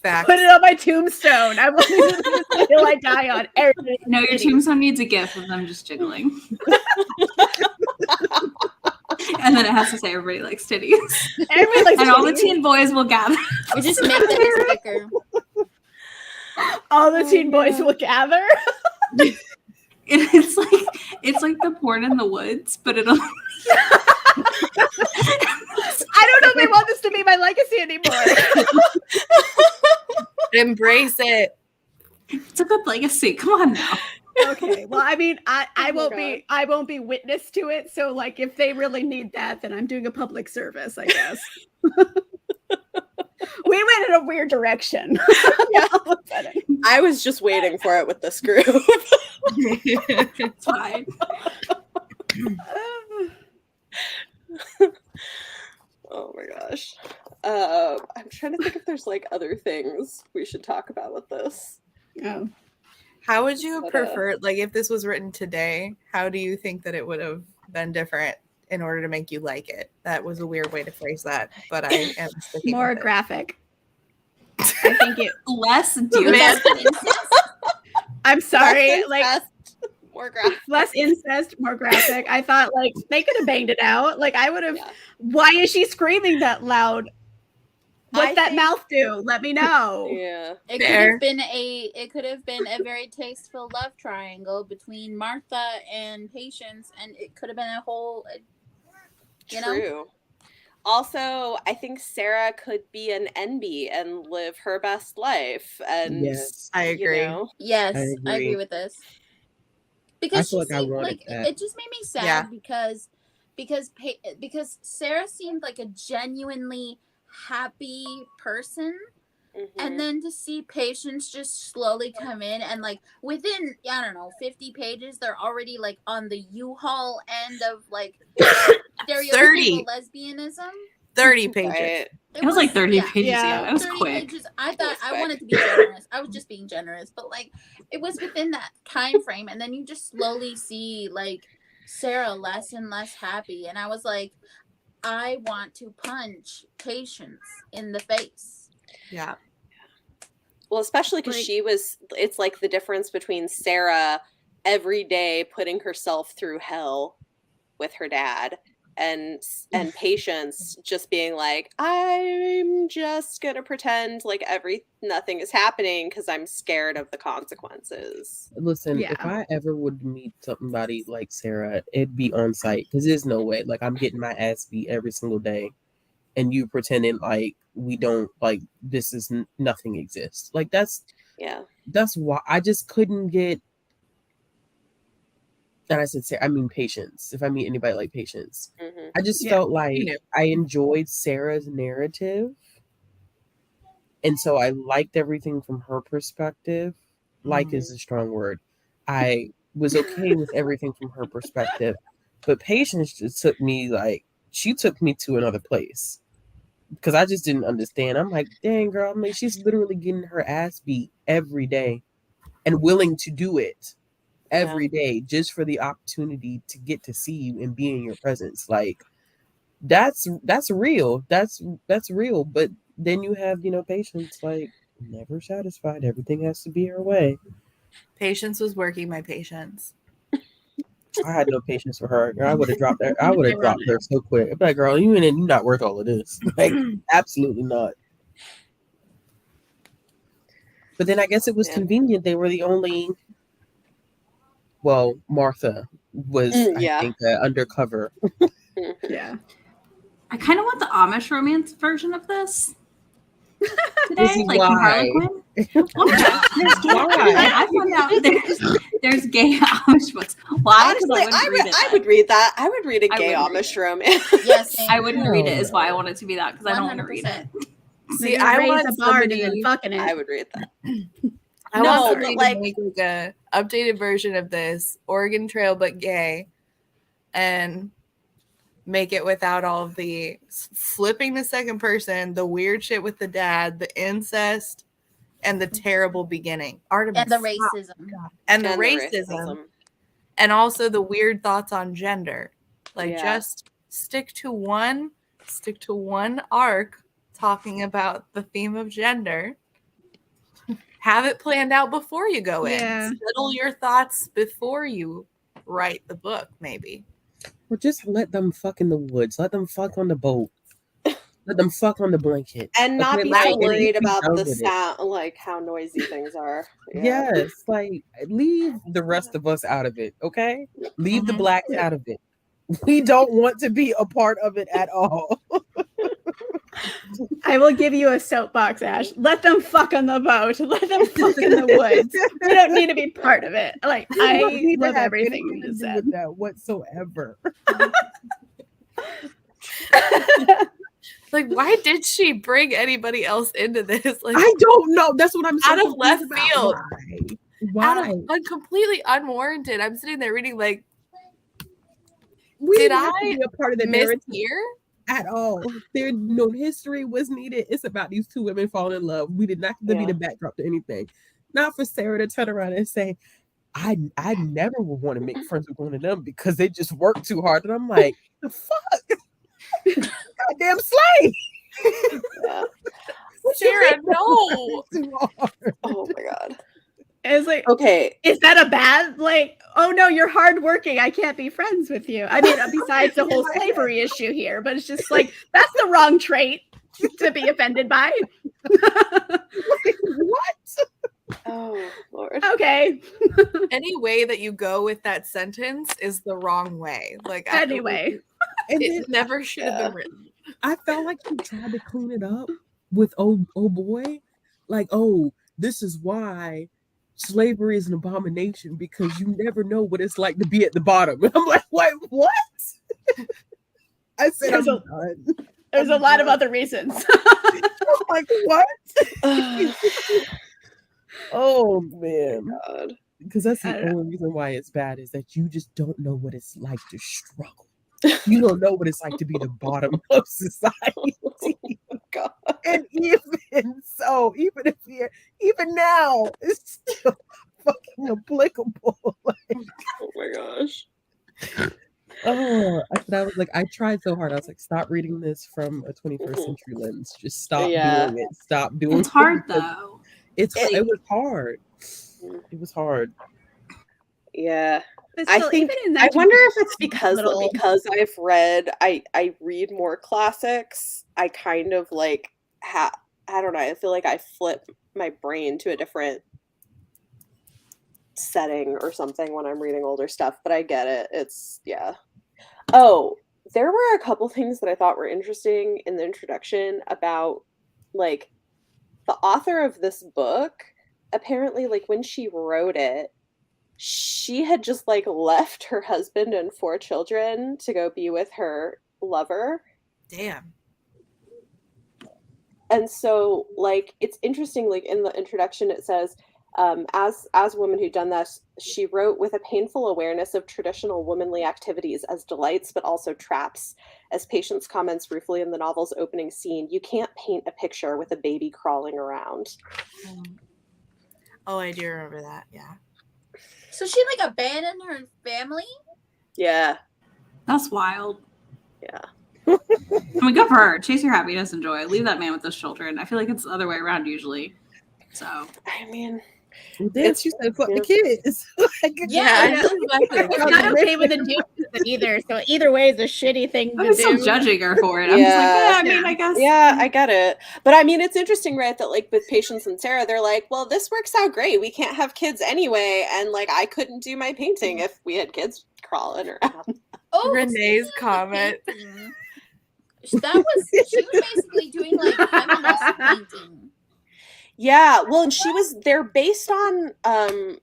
Facts. Put it on my tombstone. I will until I die on everything. No, your tombstone needs a gif of them just jiggling. And then it has to say everybody likes titties. Everybody likes And titties. all the teen boys will gather. We just make them a sticker. All the teen boys will gather. It's like the porn in the woods, but it'll I don't know if I want this to be my legacy anymore. Embrace it. it's a good legacy. Come on now. Okay. Well, I mean, I God. won't be witness to it. So, like, if they really need that, then I'm doing a public service, I guess. We went in a weird direction. Yeah. I was just waiting for it with this group. It's fine. Oh my gosh. I'm trying to think if there's like other things we should talk about with this. Oh. How would you But, prefer, like, if this was written today, how do you think that it would have been different in order to make you like it? That was a weird way to phrase that, but I am sticking More with it. graphic. I think it. Less With dear. less incest? I'm sorry. Less Like, incest, more graphic. less incest, more graphic. I thought, like, they could have banged it out. Like, I would have. Yeah. Why is she screaming that loud? What's I that think- mouth do? Let me know. Yeah. It Fair. could have been a very tasteful love triangle between Martha and Patience, and it could have been a whole you know? True. Also, I think Sarah could be an NB and live her best life. And Yes. I agree. You know, Yes, I I agree. agree with this. Because feel she like I seemed wanted like that. it just made me sad Yeah. because Sarah seemed like a genuinely happy person, mhm. and then to see Patience just slowly come in and like within 50 pages they're already like on the U-Haul end of like stereotypical 30. lesbianism. 30 pages. Right. It was like 30 pages. Yeah. Yeah, that was 30 quick. pages. I thought was I quick. wanted to be generous. I was just being generous, but like it was within that time frame, and then you just slowly see like Sarah less and less happy, and I was like, I want to punch Patience in the face. Yeah. Well, especially because Like- it's like the difference between Sarah every day putting herself through hell with her dad and Patience just being like, I'm just gonna pretend like nothing is happening because I'm scared of the consequences. Listen, Yeah. if I ever would meet somebody like Sarah, it'd be on site because there's no way. Like, I'm getting my ass beat every single day, and you pretending like we don't like this is nothing exists. Like that's why I just couldn't get. And I said, Sarah, I mean Patience. If I meet anybody like Patience, Mhm. I just Yeah, felt like you know. I enjoyed Sarah's narrative, and so I liked everything from her perspective. Like is a strong word. I was okay with everything from her perspective, but Patience just took me to another place because I just didn't understand. I'm like, dang girl, I mean, she's literally getting her ass beat every day and willing to do it every day just for the opportunity to get to see you and be in your presence. Like that's real. That's real. But then you have, Patience like never satisfied. Everything has to be her way. Patience was working my patience. I had no patience for her. I would have dropped her. I would have dropped her so quick. I'd be like, girl, you're not worth all of this. Like, absolutely not. But then I guess it was convenient. They were the only. Well, Martha was, I think, undercover. Mhm. Yeah. I kind of want the Amish romance version of this. Today, Is he like from why? Harlequin. I found out there's gay Amish books. Why? Honestly, I would read that. I would read a gay Amish romance. Yes, I wouldn't read it. Is why I want it to be that because I don't want to read it. See, I I raise want a barn and somebody. then fucking it. I would read that. I No, want somebody but, like- to make like a updated version of this Oregon Trail but gay, and make it without all of the flipping the second person, the weird shit with the dad, the incest, and the terrible beginning. Artemis, and the racism. and the And racism, and also the weird thoughts on gender. Like Yeah. just stick to one arc talking about the theme of gender. Have it planned out before you go in. Yeah. Settle your thoughts before you write the book, maybe. Or just let them fuck in the woods. Let them fuck on the boat. Let them fuck on the blanket. And not Okay, be like, so and worried be about done the with it. sound, like how noisy things are. Yeah. Yes, like leave the rest of us out of it, okay? Leave the Mhm. blacks out of it. We don't want to be a part of it at all. I will give you a soapbox, Ash. Let them fuck on the boat. Let them fuck in the woods. We don't need to be part of it. Like, We don't I need to love have everything anything you to just do said. with that whatsoever. Like, why did she bring anybody else into this? Like, I don't know. That's what I'm so Out of confused left about. field. Why? like completely unwarranted. I'm sitting there reading like, We Did didn't have to I be a part of the miss narrative here? at all. There no history was needed. It's about these two women falling in love. We did not have to be Yeah. the backdrop to anything. Not for Sarah to turn around and say, I never would want to make friends with one of them because they just work too hard. And I'm like, the fuck? Goddamn slave. Yeah. What you Sarah, mean no. too hard? Oh my god. It's like, Okay. is that a bad, like, oh no, you're hardworking. I can't be friends with you. I mean, besides the whole slavery issue here, but it's just like, that's the wrong trait to be offended by. What? Oh Lord. Okay. Any way that you go with that sentence is the wrong way. Like, Anyway. And then it never should have been written. I felt like he tried to clean it up with oh boy, like, oh, this is why slavery is an abomination because you never know what it's like to be at the bottom. And I'm like, wait, what? I said, There's I'm done. There's a lot of other reasons. I'm like, what? Oh man, God. because that's I the don't know. only reason why it's bad is that you just don't know what it's like to struggle. You don't know what it's like to be the bottom of society. God. And even so, even now, it's still fucking applicable. Like, Oh my gosh. oh, I was like, I tried so hard. I was like, stop reading this from a 21st century lens. Just stop Yeah. doing it. Stop doing It's it. hard though. It was hard. It was hard. Yeah. But I still, think even in I that wonder if it's little- because I read more classics. I kind of like I don't know. I feel like I flip my brain to a different setting or something when I'm reading older stuff, but I get it. It's yeah. Oh, there were a couple things that I thought were interesting in the introduction about like the author of this book. Apparently, like when she wrote it, she had just like left her husband and 4 children to go be with her lover. Damn. And so like it's interesting, like in the introduction it says as a woman who'd done this, she wrote with a painful awareness of traditional womanly activities as delights but also traps. As Patience comments ruefully in the novel's opening scene, you can't paint a picture with a baby crawling around. Oh, I do remember that. Yeah. So she like abandoned her family? Yeah. That's wild. Yeah. I mean, good for her. Chase your happiness and joy. Leave that man with those children. I feel like it's the other way around usually. So I mean, Then she said, fuck the kids. Like, Yeah. It's not okay with the dude either. So either way is a shitty thing to I'm still do. judging her for it. I'm Yeah. just like, yeah, I mean, I guess. yeah, I get it. But I mean, it's interesting, right, that like with Patience and Sarah, they're like, well, this works out great. We can't have kids anyway. And like, I couldn't do my painting if we had kids crawling around. Oh, Renee's comment. That was she was basically doing like feminist painting. Yeah, well, and they're based on,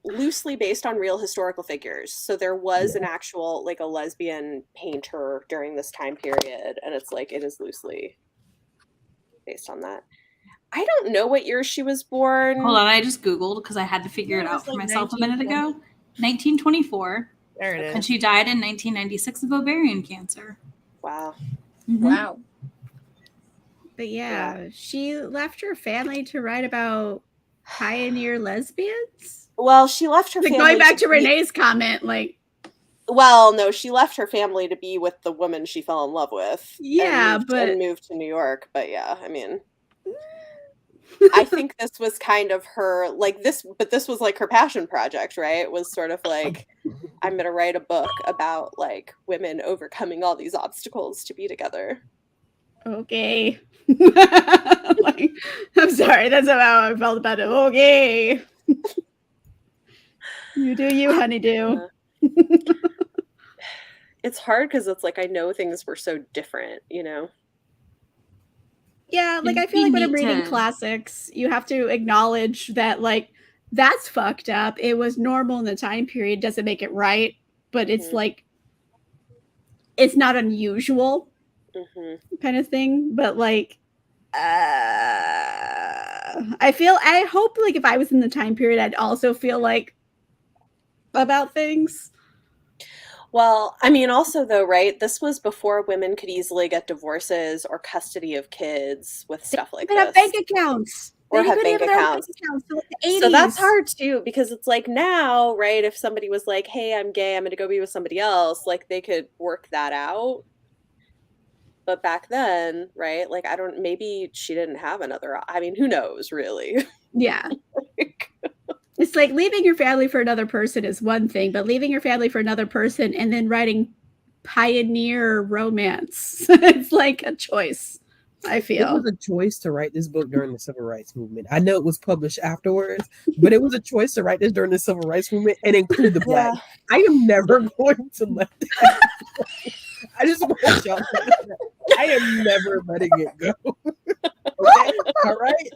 loosely based on real historical figures. So there was an actual, like, a lesbian painter during this time period, and it's like, it is loosely based on that. I don't know what year she was born. Hold on, I just Googled because I had to figure it out for myself a minute ago. 1924. There it is. And she died in 1996 of ovarian cancer. Wow. Mm-hmm. Wow. But yeah, she left her family to write about pioneer lesbians. Well, she left her Like, family going back to be- Renee's comment, like, Well, no, she left her family to be with the woman she fell in love with. Yeah, and moved to New York. But yeah, I mean, I think this was kind of her, like, this was like her passion project, right? It was sort of like, I'm gonna write a book about, like, women overcoming all these obstacles to be together. okay. Like, I'm sorry, that's how I felt about it. Okay. You do you, honeydew. It's hard because it's like, I know things were so different, you know? Yeah, like, I feel like when I'm reading classics, you have to acknowledge that, like, that's fucked up. It was normal in the time period, doesn't make it right, but it's like, it's not unusual kind of thing. But like, I hope, like, if I was in the time period, I'd also feel like about things. Well, I mean, also though, right? This was before women could easily get divorces or custody of kids with stuff like this. Have bank accounts. Or have bank accounts. So that's hard too, because it's like now, right? If somebody was like, hey, I'm gay, I'm going to go be with somebody else, like, they could work that out. But back then, right? Like, maybe she didn't have another, I mean, who knows, really? Yeah. It's like leaving your family for another person is one thing, but leaving your family for another person and then writing pioneer romance, it's like a choice, I feel. It was a choice to write this book during the Civil Rights Movement. I know it was published afterwards, but it was a choice to write this during the Civil Rights Movement and include the Black. I am never going to let that go. I just want y'all to know that. I am never letting it go. Okay? All right?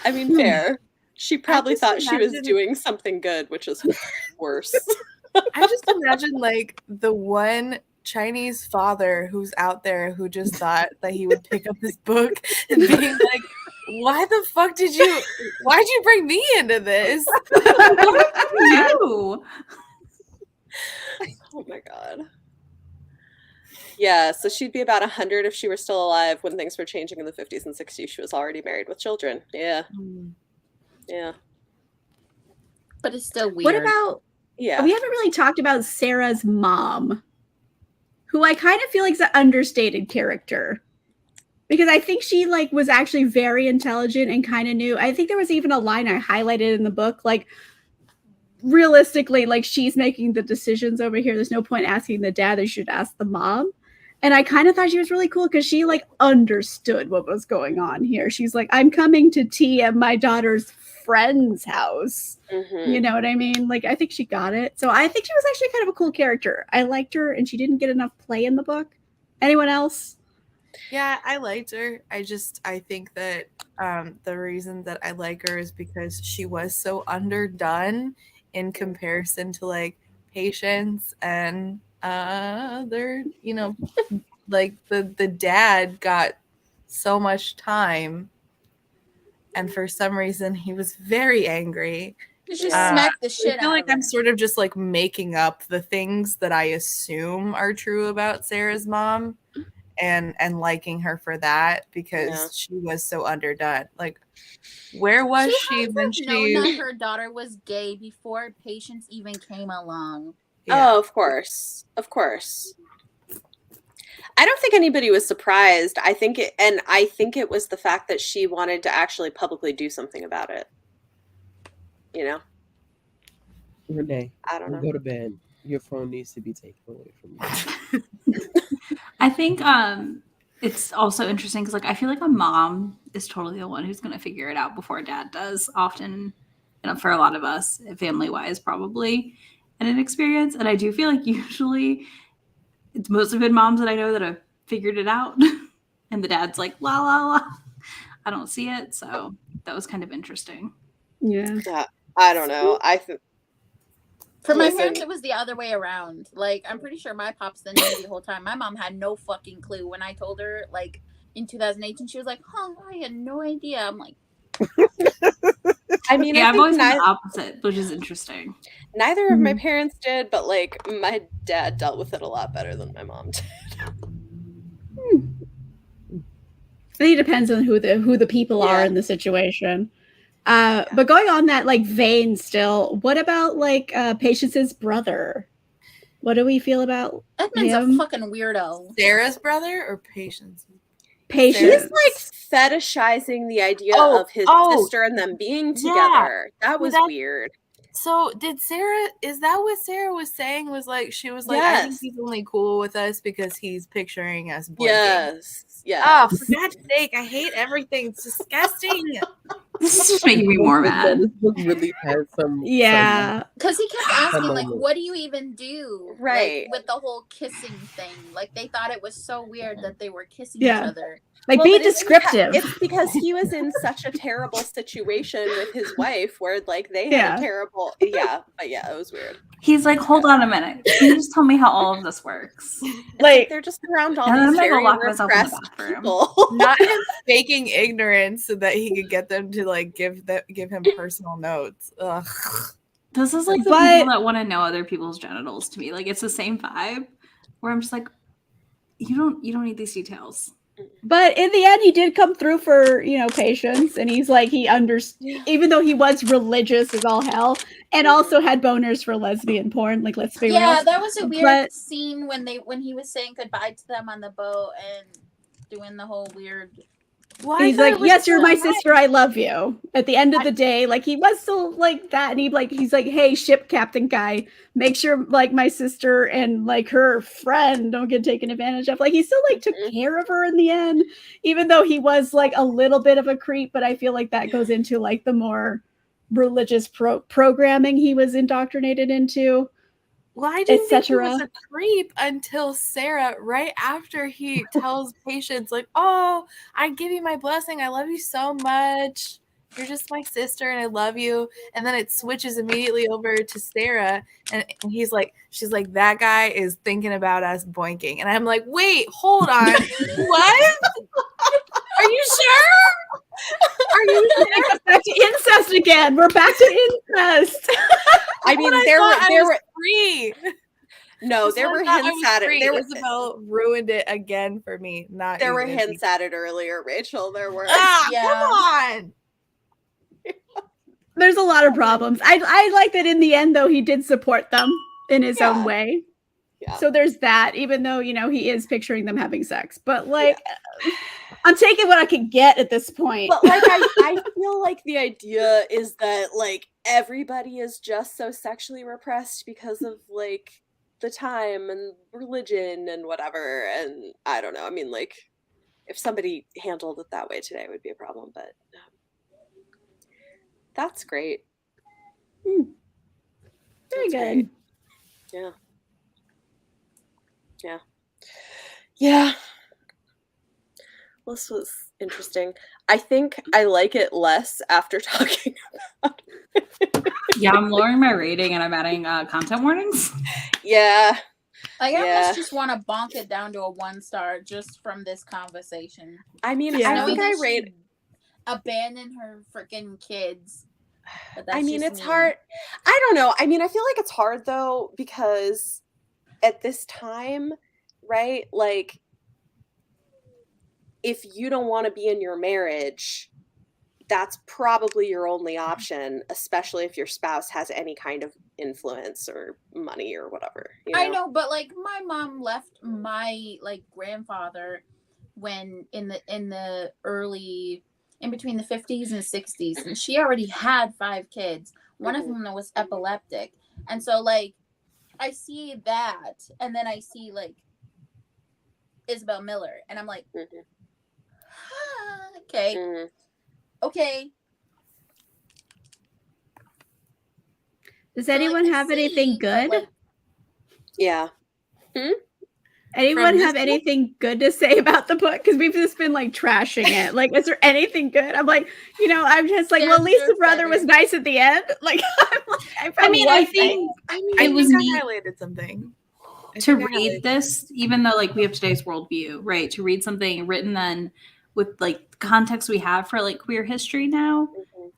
I mean, fair. She probably thought she was doing something good, which is worse. I just imagine, like, the one Chinese father who's out there who just thought that he would pick up this book and being like, why'd you bring me into this? No. Oh my God. Yeah, so she'd be about 100 if she were still alive when things were changing in the 50s and 60s. She was already married with children. Yeah. Yeah. But it's still weird. What about, we haven't really talked about Sarah's mom, who I kind of feel like is an understated character. Because I think she, like, was actually very intelligent and kind of knew. I think there was even a line I highlighted in the book, like, realistically, like, she's making the decisions over here. There's no point asking the dad. They should ask the mom. And I kind of thought she was really cool because she, like, understood what was going on here. She's like, I'm coming to tea at my daughter's friend's house. You know what I mean? Like, I think she got it. So I think she was actually kind of a cool character. I liked her, and she didn't get enough play in the book. Anyone else? Yeah, I liked her. I think that the reason that I like her is because she was so underdone in comparison to, like, Patience and they're, you know, like, the dad got so much time, and for some reason he was very angry. Just smack the shit out. I feel like I'm sort of just, like, making up the things that I assume are true about Sarah's mom and liking her for that because she was so underdone. Like, where was she when she known that her daughter was gay before Patience even came along? Yeah. Oh, of course. Of course. I don't think anybody was surprised. I think it was the fact that she wanted to actually publicly do something about it. You know? Renee, I don't know. Go to bed. Your phone needs to be taken away from you. I think it's also interesting because, like, I feel like a mom is totally the one who's going to figure it out before dad does, often, you know, for a lot of us, family-wise, probably, in an experience. And I do feel like usually it's mostly been moms that I know that have figured it out. And the dad's like, la, la, la. I don't see it, so that was kind of interesting. Yeah. I don't know. For my Listen. parents, it was the other way around. Like, I'm pretty sure my pops then knew the whole time. My mom had no fucking clue. When I told her, like, in 2018, she was like, "Huh, I had no idea." I'm like, I mean, Yeah, I I've think always been the opposite, which is interesting. neither of my parents did, but like my dad dealt with it a lot better than my mom did. I think it depends on who the people are in the situation. But going on that like vein still, what about like Patience's brother? What do we feel about Edmund's him? a fucking weirdo. Sarah's brother or Patience? Patience. He's like fetishizing the idea of his sister and them being together. That was weird. So is that what Sarah was saying? Was like, she was like, I think he's only cool with us because he's picturing us blinking. Yes. Yeah. Oh, for God's sake, I hate everything. It's disgusting. This is just making me more mad. This book really has some. Yeah. Because he kept asking, like, what do you even do? Right. Like, with the whole kissing thing. Like, they thought it was so weird that they were kissing each other. Like, be descriptive. It's because he was in such a terrible situation with his wife where, like, they had a terrible... Yeah, but yeah, it was weird. He's like, hold on a minute. Can you just tell me how all of this works? Like, they're just around all these very repressed people. Not him faking ignorance so that he could get them to, like, give him personal notes. Ugh. This is like the people that want to know other people's genitals to me. Like, it's the same vibe where I'm just like, you don't need these details. But in the end, he did come through for, Patience. And he's like, he understood, even though he was religious as all hell, and also had boners for lesbian porn. Like, let's be real. Yeah, that was a weird scene when he was saying goodbye to them on the boat and doing the whole weird... Well, he's like, yes, you're my sister. I love you. At the end of the day, like, he was still like that. And he's like, hey, ship captain guy, make sure like my sister and like her friend don't get taken advantage of. Like, he still like took care of her in the end, even though he was like a little bit of a creep. But I feel like that goes into like the more religious programming he was indoctrinated into. Well, I didn't think he was a creep until Sarah, right after he tells Patience, like, oh, I give you my blessing. I love you so much. You're just my sister and I love you. And then it switches immediately over to Sarah. And she's like, that guy is thinking about us boinking. And I'm like, wait, hold on. What? Are you sure? Are you sure? Back to incest again. We're back to incest. I mean, there were three. No, there were hints at it. Isabel ruined it again for me. There were hints at it earlier, Rachel. There were. Come on. There's a lot of problems. I like that in the end, though, he did support them in his own way. Yeah. So there's that, even though, he is picturing them having sex. But, like, I'm taking what I can get at this point. But, like, I feel like the idea is that, like, everybody is just so sexually repressed because of, like, the time and religion and whatever. And I don't know. I mean, like, if somebody handled it that way today, it would be a problem. But that's great. Very good. Yeah. Yeah. Yeah. This was interesting. I think I like it less after talking about it. Yeah, I'm lowering my rating and I'm adding content warnings. Yeah. I almost just want to bonk it down to a 1-star just from this conversation. I mean, I think I rate... Abandon her freaking kids. I mean, it's hard. I don't know. I mean, I feel like it's hard, though, because at this time, right, like, if you don't want to be in your marriage, that's probably your only option, especially if your spouse has any kind of influence or money or whatever. I know, but like my mom left my like grandfather when in the early, in between the 50s and 60s, and she already had 5 kids. One of them was epileptic. And so like I see that, and then I see like Isabel Miller, and I'm like, okay. Okay. Does anyone have anything good? Yeah. Anyone have anything good to say about the book? Because we've just been like trashing it. Like, is there anything good? I'm like, I'm just like, well, at least the brother was nice at the end. Like, I mean, I think it was neat. I highlighted something. To read this, even though like we have today's worldview, right? To read something written then with like the context we have for like queer history now,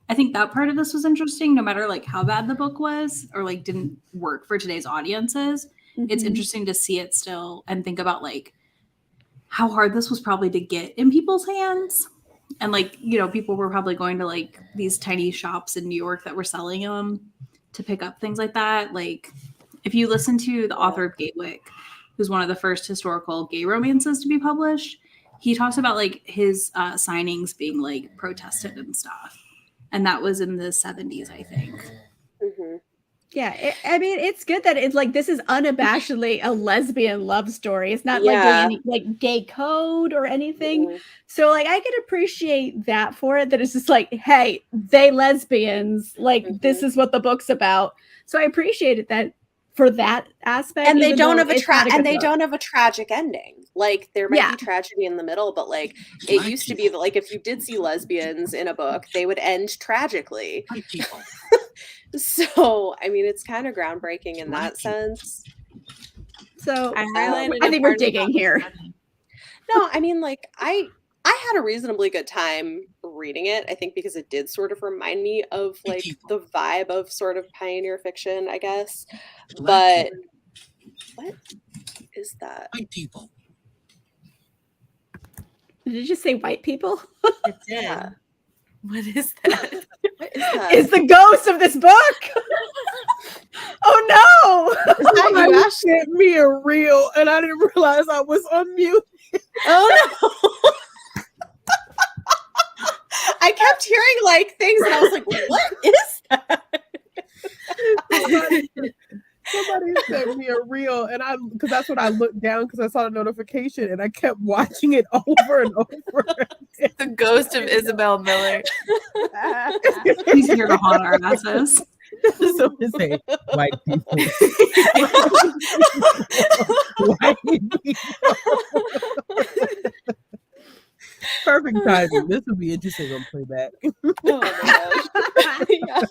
I think that part of this was interesting. No matter like how bad the book was or like didn't work for today's audiences, it's interesting to see it still and think about like how hard this was probably to get in people's hands. And like, people were probably going to like these tiny shops in New York that were selling them to pick up things like that. Like if you listen to the author of Gatewick, who's one of the first historical gay romances to be published, he talks about like his signings being like protested and stuff. And that was in the 70s, I think. Mm-hmm. Yeah, I mean, it's good that it's like this is unabashedly a lesbian love story. It's not like doing any like gay code or anything. Mm-hmm. So like I can appreciate that for it. That it's just like, hey, they lesbians. Like this is what the book's about. So I appreciated that for that aspect. And they don't have a tragic ending. Like there might be tragedy in the middle, but like it used to be that like if you did see lesbians in a book, they would end tragically. So, I mean, it's kind of groundbreaking in that sense. So, I think we're digging here. No, I mean, like, I had a reasonably good time reading it, I think, because it did sort of remind me of, like, the vibe of sort of pioneer fiction, I guess. But, what is that? White people. Did you just say white people? It did. Yeah. What is that? What is that? It's the ghost of this book. Oh no! Is that you sent me a reel, and I didn't realize I was on mute. Oh no! I kept hearing like things, and I was like, "What is that?" Somebody sent me a reel, and because that's when I looked down because I saw the notification, and I kept watching it over and over. The ghost of Isabel Miller. He's here to haunt our asses. So to say, white people. White people. Perfect timing. This would be interesting on playback. Oh my gosh.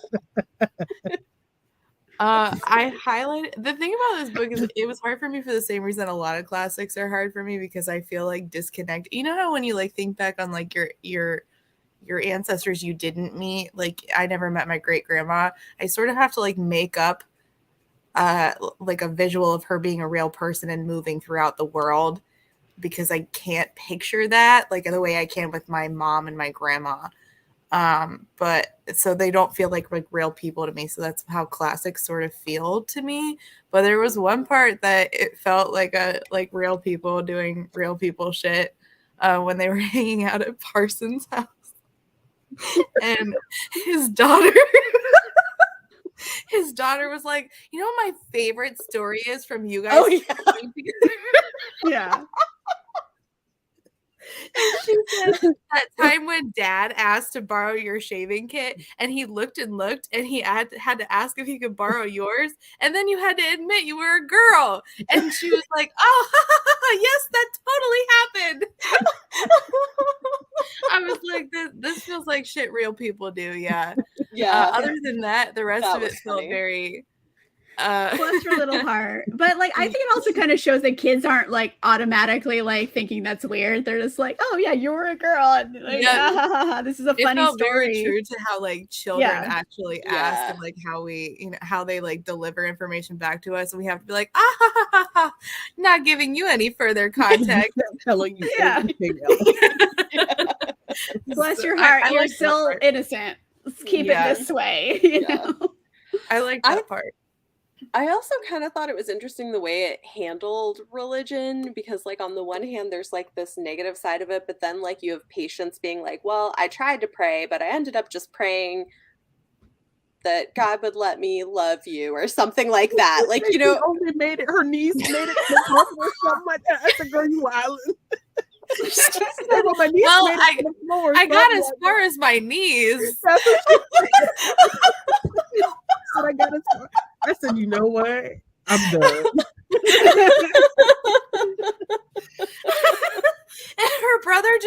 I highlighted the thing about this book is it was hard for me for the same reason a lot of classics are hard for me, because I feel like disconnect. You know how when you like think back on like your ancestors you didn't meet, like I never met my great grandma. I sort of have to like make up like a visual of her being a real person and moving throughout the world, because I can't picture that like the way I can with my mom and my grandma. But so they don't feel like real people to me. So that's how classics sort of feel to me. But there was one part that it felt like real people doing real people shit when they were hanging out at Parsons' house. And his daughter was like, you know what my favorite story is from you guys? Oh, yeah. And she said that time when Dad asked to borrow your shaving kit, and he looked and he had to ask if he could borrow yours, and then you had to admit you were a girl, and she was like, "Oh, yes, that totally happened." I was like, "This feels like shit real people do." Yeah. Other than that, the rest of it felt very. Bless her little heart. But like I think it also kind of shows that kids aren't like automatically like thinking that's weird. They're just like, oh yeah, you're a girl, and like, this is a funny story. Very true to how like children actually ask, and like how we how they like deliver information back to us, and we have to be like, not giving you any further context. Telling you anything else. Bless your heart, you're still innocent. Let's keep it this way. You know? I like that part. I also kind of thought it was interesting the way it handled religion, because like on the one hand there's like this negative side of it, but then like you have patients being like, well, I tried to pray, but I ended up just praying that God would let me love you or something like that. Like, you know, only made it, her niece made it or something like that. I said, girl, you wildin'. Well, I got as far as my knees. I said, you know what? I'm done.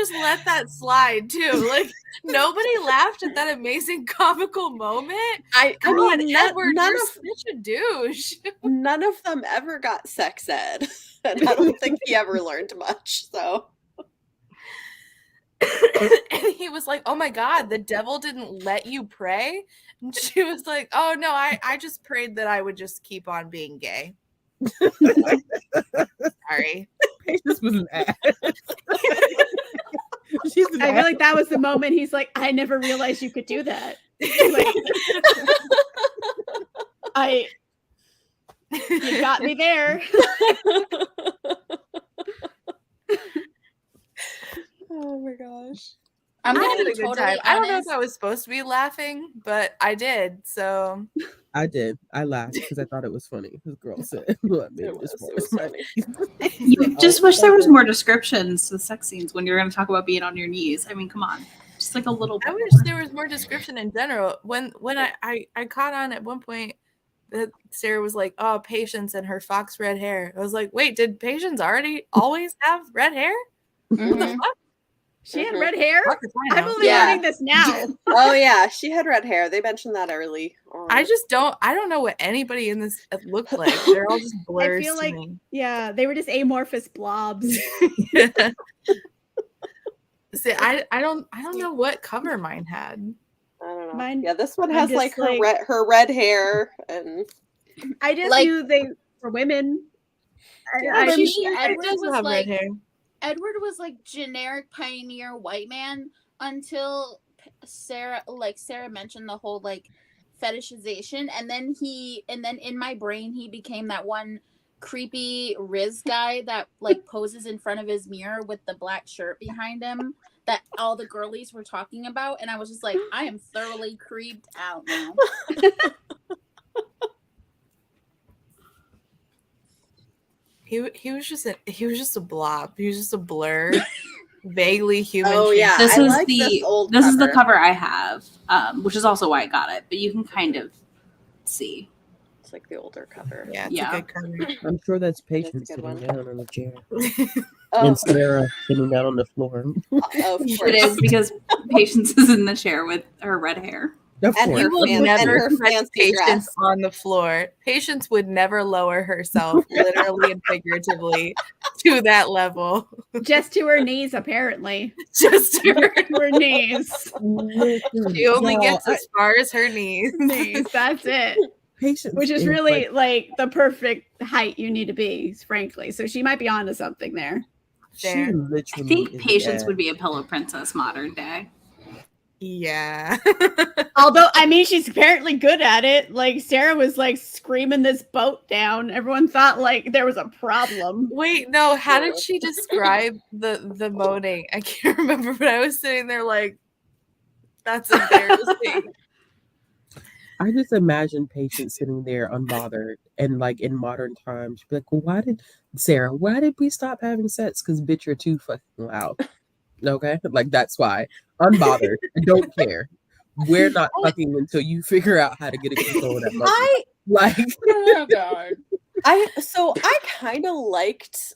just let that slide too. Like nobody laughed at that amazing comical moment. I mean, Edward, none you're of such a douche. none of them ever got sex ed, and I don't think he ever learned much. So, And he was like, "Oh my God, the devil didn't let you pray." And she was like, "Oh no, I just prayed that I would just keep on being gay." Sorry. Patience was an ass. I feel like that was the moment he's like, I never realized you could do that. Like, you got me there. oh my gosh. I'm I gonna had be a good totally time. I don't know honest. if I was supposed to be laughing, but I did. So I did. I laughed because I thought it was funny. This girl said, "Look, maybe It this was part funny. You just wish there was more descriptions to the sex scenes when you're going to talk about being on your knees. I mean, come on, just like a little bit. I wish there was more description in general. When I caught on at one point that Sarah was like, "Oh, Patience and her fox red hair." I was like, "Wait, did Patience always have red hair?" What the Mhm. fuck? She had red hair? Fuck if I I'm know. only Yeah. learning this now. Oh yeah, she had red hair. They mentioned that early on. I don't know what anybody in this looked like. They're all just blurs. I feel to like, me. yeah, they were just amorphous blobs. See, I don't know what cover mine had. I don't know. Mine- Yeah, this one I'm has just like like- her red hair and I just Like- knew they were women. Yeah, For I- me, It Edward does was have like red hair. Edward was like generic pioneer white man until Sarah mentioned the whole like fetishization, and then in my brain he became that one creepy Riz guy that like poses in front of his mirror with the black shirt behind him that all the girlies were talking about, and I was just like, I am thoroughly creeped out now. He was just a blob. He was just a blur, vaguely human. Oh, yeah. This I is like the this old this is the cover. cover I have, which is also why I got it. But you can kind of see. It's like the older cover. Yeah, it's Yeah. a good cover. I'm sure that's Patience good sitting one. down on the chair Oh, and Sarah sitting down on the floor. of course. It is because Patience is in the chair with her red hair. Of And course. her You will fan- never her put fancy Patience dress. on the floor. Patience would never lower herself, literally and figuratively, to that level. Just to her knees, apparently. Just her. To her knees. Listen, She only y'all, gets as far as her knees. Knees, that's it. Patience Which is really like, like the perfect height you need to be, frankly. So she might be onto something there. she Fair. I literally think is Patience bad. would be a pillow princess modern day. Yeah. Although, I mean, she's apparently good at it. Like, Sarah was like screaming this boat down. Everyone thought like there was a problem. Wait, no. How did she describe the moaning? I can't remember, but I was sitting there like, that's embarrassing. I just imagine Patience sitting there unbothered and like in modern times, she'd be like, well, why did we stop having sex? Because bitch, you're too fucking loud. Okay? Like that's why. Unbothered. I don't care. We're not fucking until you figure out how to get a control of that monkey. Like Oh god. I kind of liked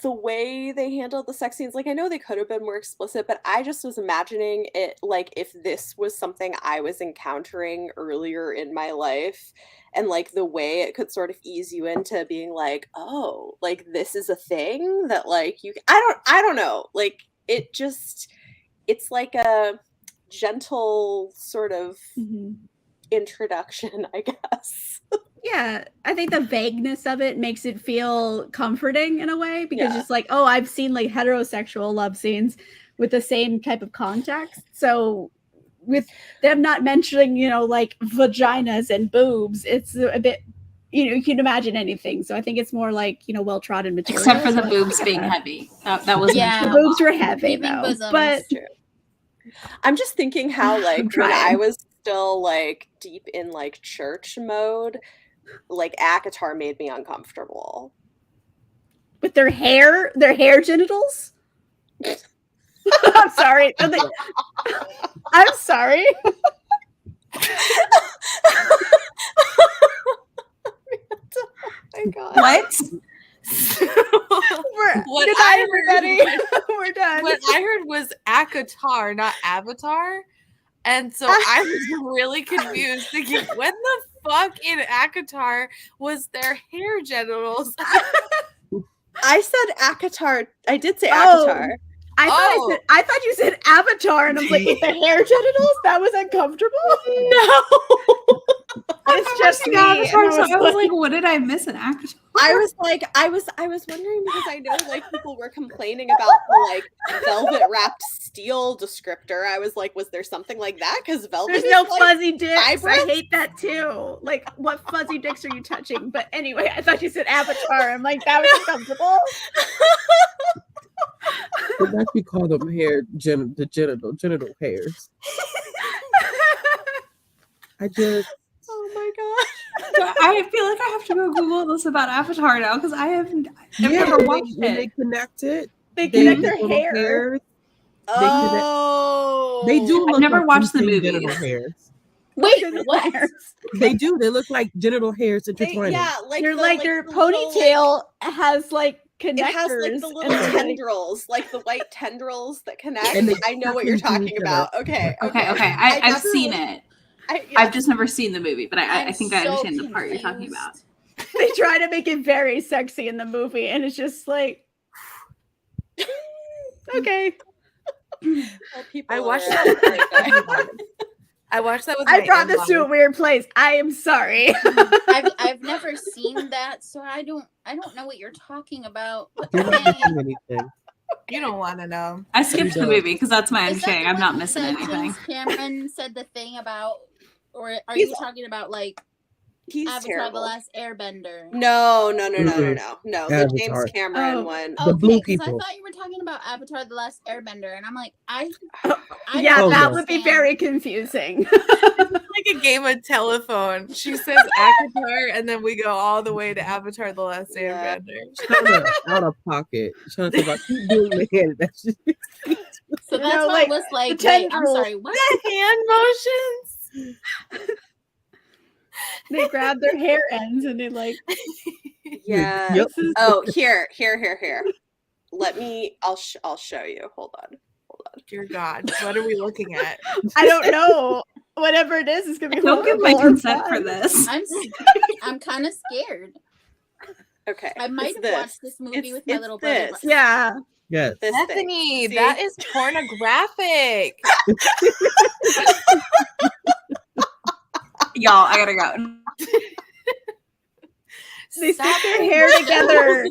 the way they handled the sex scenes. Like, I know they could have been more explicit, but I just was imagining it like if this was something I was encountering earlier in my life, and like the way it could sort of ease you into being like, oh, like this is a thing that like you. I don't know. Like it's like a gentle sort of introduction, I guess. Yeah, I think the vagueness of it makes it feel comforting in a way because Yeah. it's like, oh, I've seen like heterosexual love scenes with the same type of context. So with them not mentioning, like vaginas and boobs, it's a bit, you can imagine anything. So I think it's more like, well-trodden material. Except for the So I boobs get being that. heavy. That was Yeah. mentioned The a boobs lot. were heavy Heaving though, bosoms. but I'm just thinking how like I'm when I trying. was still like deep in like church mode, like ACOTAR made me uncomfortable. with their hair genitals. I'm sorry. I'm sorry. Oh my god. What? What Good I night, heard everybody. We're done. What I heard was Akatar, not Avatar. And so I was really confused, thinking, when the fuck in Akatar was their hair genitals? I said Akatar. I did say Oh. Akatar. I thought you said Avatar, and I was like, with the hair genitals? That was uncomfortable. No. It's just me. Avatar, And so I was like, what did I miss in Avatar? I was wondering because I know like people were complaining about the like velvet wrapped steel descriptor. I was like, was there something like that? Because velvet there's is, no like, fuzzy dicks. vibrant? I hate that too. Like, what fuzzy dicks are you touching? But anyway, I thought you said Avatar. I'm like, that was uncomfortable. It's actually call them genital hairs. I just. Oh my god. I feel like I have to go Google this about Avatar now because I've never watched when they it. connect it. They connect use their little hair. hairs. Oh. They do look never like watched the insane movie. genital hairs. Wait, what? They do. They look like genital hairs They, intertwining. yeah, like They're the, like their the little, ponytail has like connectors. It has like the little and, like, tendrils, like the white tendrils that connect. And they I know what tuck you're into talking each about. other. Okay. Okay. I've never seen really- it. yeah. I've just never seen the movie, but I I'm think I so understand the part you're talking about. confused. They try to make it very sexy in the movie, and it's just like, okay. Well, people I watched are- that. I watched that with I my brought this to a in-laws. weird place. I am sorry. I've never seen that, so I don't know what you're talking about. But You're not then- missing anything. You don't want to know. I skipped the don't. movie because that's my Is that understanding. the I'm not one missing that anything. James Cameron said the thing about, or are He's- you talking about like He's Avatar: terrible. The Last Airbender? No. Mm-mm. The James Avatar. Cameron Oh. one. The blue Okay, 'cause I people. thought you were talking about Avatar: The Last Airbender, and I'm like, I Yeah, don't that no. would be understand. very confusing. Like a game of telephone. She says Avatar, and then we go all the way to Avatar: The Last Yeah. Airbender. Trying to out of pocket. Trying to talk about keep doing the hand. That's just So that's know, why like, I was like, the wait, I'm tendrils. sorry, what? Hand motions. They grab their hair ends and they like, Yeah. Yep. Oh, here. I'll show you. Hold on. Dear God, what are we looking at? I don't know. Whatever it is gonna be Don't give my horrible or consent for fun. this. I'm kind of scared. Okay. I might it's have watched this movie with my it's little brother. this. Yeah. yes. This thing. Bethany, See? that is pornographic. Y'all, I gotta go. They stick Stop their it. hair together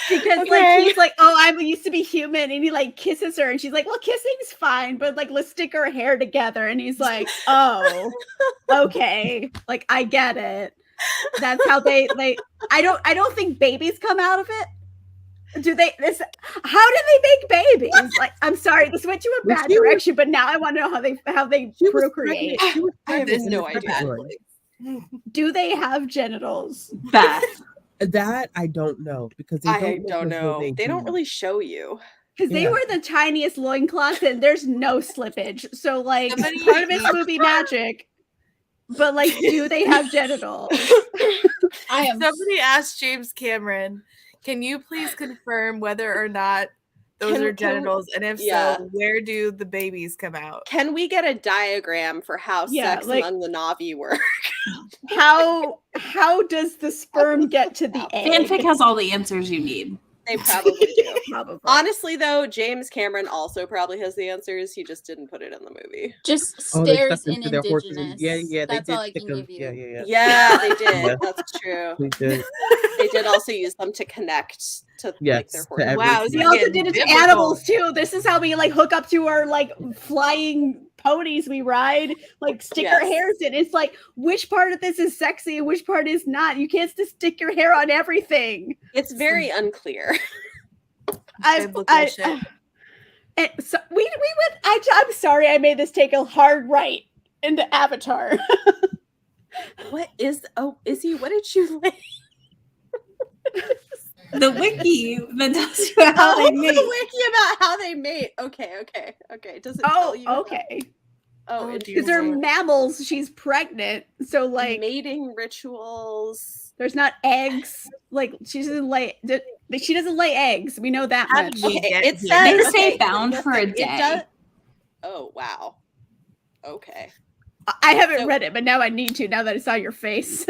because like Okay. he's like, oh, I used to be human, and he like kisses her, and she's like, well, kissing's fine, but like let's stick our hair together, and he's like, oh, okay, like I get it. That's how they I don't think babies come out of it. Do they? How do they make babies? Like, I'm sorry, this went to a bad direction, but now I want to know how they She was procreate. pregnant. She was I have pregnant no in the idea. second one. Do they have genitals? Beth. That I don't know because they I don't don't look as know. though They don't do. really show you. Because they Yeah. wear the tiniest loincloths and there's no slippage. So like Somebody- part of it's movie magic. But like, do they have genitals? I am Somebody asked James Cameron, can you please confirm whether or not those Can- are can- genitals? And if yeah. so, where do the babies come out? Can we get a diagram for how Yeah, sex like- among the Na'vi work? How does the sperm get to the egg? Fanfic has all the answers you need. They probably do. Probably. Honestly, though, James Cameron also probably has the answers. He just didn't put it in the movie. just Oh, they stares stuck in into their horses. indigenous. Yeah. They That's did all I stick can them. give you. Yeah. Yeah, they did. Yeah. That's true. They did. They did also use them to connect to like Yes, their to horses. every- Wow, this We is also getting did it to biblical. animals too. This is how we like hook up to our like flying ponies we ride, like stick our Yes. hairs in. It's like which part of this is sexy and which part is not. You can't just stick your hair on everything. It's very unclear. Biblical shit. And so we went. I'm sorry, I made this take a hard right into Avatar. What is? Oh, Izzy, what did you like? The wiki that tells you how Oh, they the mate. wiki about how they mate. Okay. Does it tell Oh, you? okay. Oh, Oh, interesting. Because they're mammals. She's pregnant, so like mating rituals. there's not eggs. Like she doesn't lay. But she doesn't lay eggs. We know that How much. did we Okay, get it here? says They stay okay, bound for a listen, day. It does, oh wow. Okay. I haven't So- read it, but now I need to. Now that I saw your face.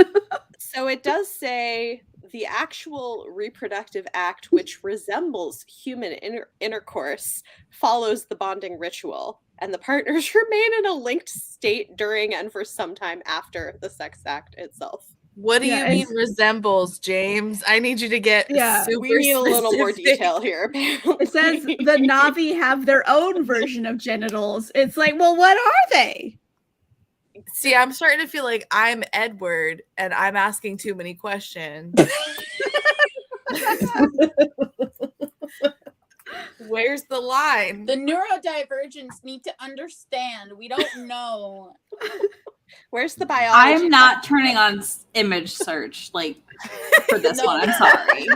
So it does say the actual reproductive act, which resembles human intercourse, follows the bonding ritual, and the partners remain in a linked state during and for some time after the sex act itself. What do Yeah, you mean it's- resembles, James? I need you to get super We need a little more specific. detail here, apparently. It says the Navi have their own version of genitals. It's like, well, what are they? See, I'm starting to feel like I'm Edward and I'm asking too many questions. Where's the line? The neurodivergents need to understand. We don't know. Where's the biology? I'm not turning on image search like for this No. one. I'm sorry.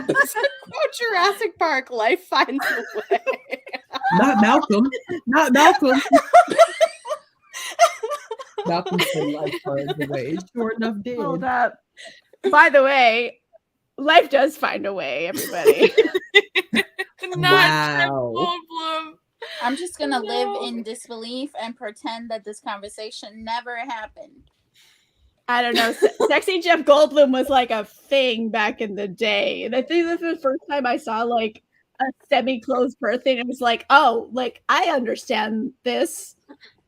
Oh, Jurassic Park, life finds a way. Not Malcolm. Not Malcolm. Malcolm said life finds a way. Sure enough, did. Hold up. By the way, life does find a way, everybody. Not Jeff Wow. Goldblum. I'm just gonna No. live in disbelief and pretend that this conversation never happened. I don't know. Sexy Jeff Goldblum was like a thing back in the day. And I think this was the first time I saw like a semi-closed birthing. It was like, oh, like I understand this,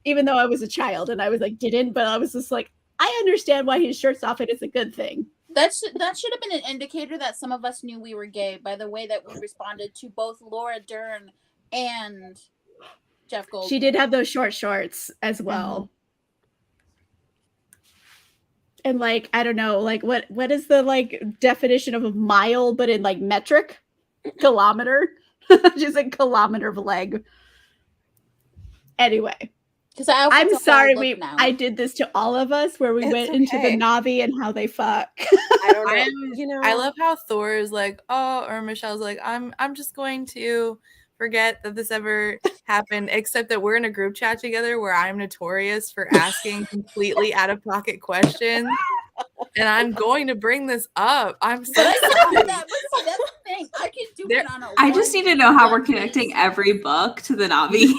even though I was a child and I was like, didn't, but I was just like, I understand why his shirt's off and it's a good thing. That should have been an indicator that some of us knew we were gay by the way that we responded to both Laura Dern and Jeff Goldblum. She did have those short shorts as well. And like, I don't know, like what is the like definition of a mile, but in like metric? Kilometer? Just a kilometer of leg. Anyway. Because I'm sorry I did this to all of us where we It's went into the okay. Navi and how they fuck. I don't know. I love how Thor is like, oh, or Michelle's like, I'm just going to forget that this ever happened, except that we're in a group chat together where I'm notorious for asking completely out of pocket questions. And I'm going to bring this up. I'm so But I sorry. know that, but see, that's the thing. I can do it on a I just need to know how we're connecting every book to the Navi.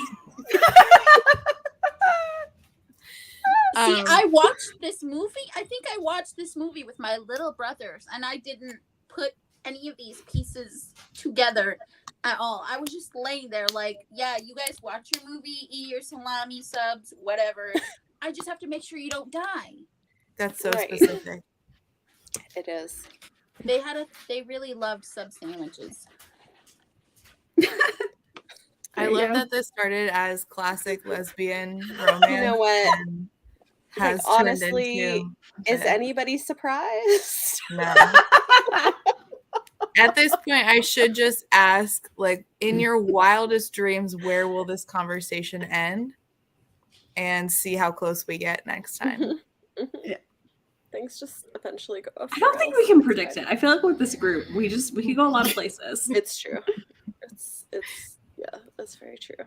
See, I watched this movie. I think I watched this movie with my little brothers, and I didn't put any of these pieces together at all. I was just laying there like, yeah, you guys watch your movie, eat your salami subs, whatever. I just have to make sure you don't die. That's so Right. specific. It is. They really loved sub sandwiches. I There you love go. that this started as classic lesbian romance. You know what? and Like, has turned honestly, into is this. anybody surprised? No. At this point, I should just ask, like, in your wildest dreams, where will this conversation end? And see how close we get next time. Yeah. Things just eventually go off. I don't think we can predict it. I feel like with this group, we could go a lot of places. It's true. It's yeah, that's very true.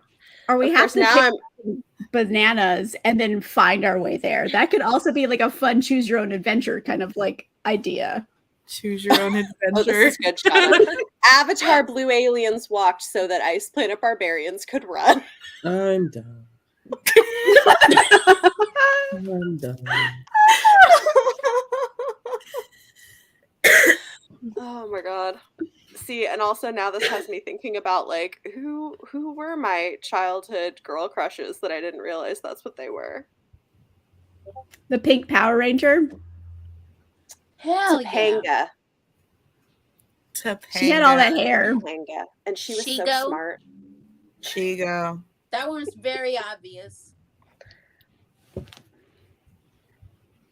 Or we Of have course, to now pick I'm bananas and then find our way there. That could also be like a fun choose your own adventure kind of like idea. Choose your own oh, adventure. this is good, Shauna. Avatar Blue Aliens walked so that Ice Planet Barbarians could run. I'm done. I'm done. Oh my god. See, and also now this has me thinking about like who were my childhood girl crushes that I didn't realize that's what they were. The pink Power Ranger. Hell yeah. Topanga. She had all that hair. Topanga. And she was so Shigo. smart. Chigo. That one's very obvious.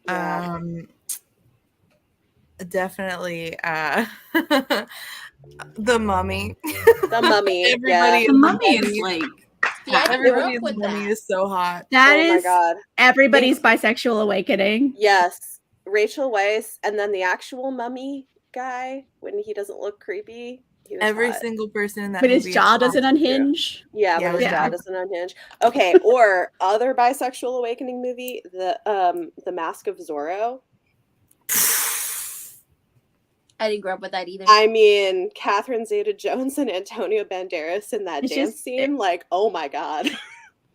Yeah. Definitely the Mummy. The Mummy. Everybody Yeah. The Mummy is like See, I grew Everybody's up with Mummy that. is so hot. That Oh my is god. everybody's bisexual awakening. Yes. Rachel Weisz and then the actual Mummy guy when he doesn't look creepy. He was Every hot. single person in that But his movie is jaw hot. doesn't unhinge. Yeah, Yeah, when his yeah. jaw doesn't unhinge. Okay, or other bisexual awakening movie, the Mask of Zorro. I didn't grow up with that either. I mean, Catherine Zeta-Jones and Antonio Banderas in that It's dance just- scene, like, oh my god.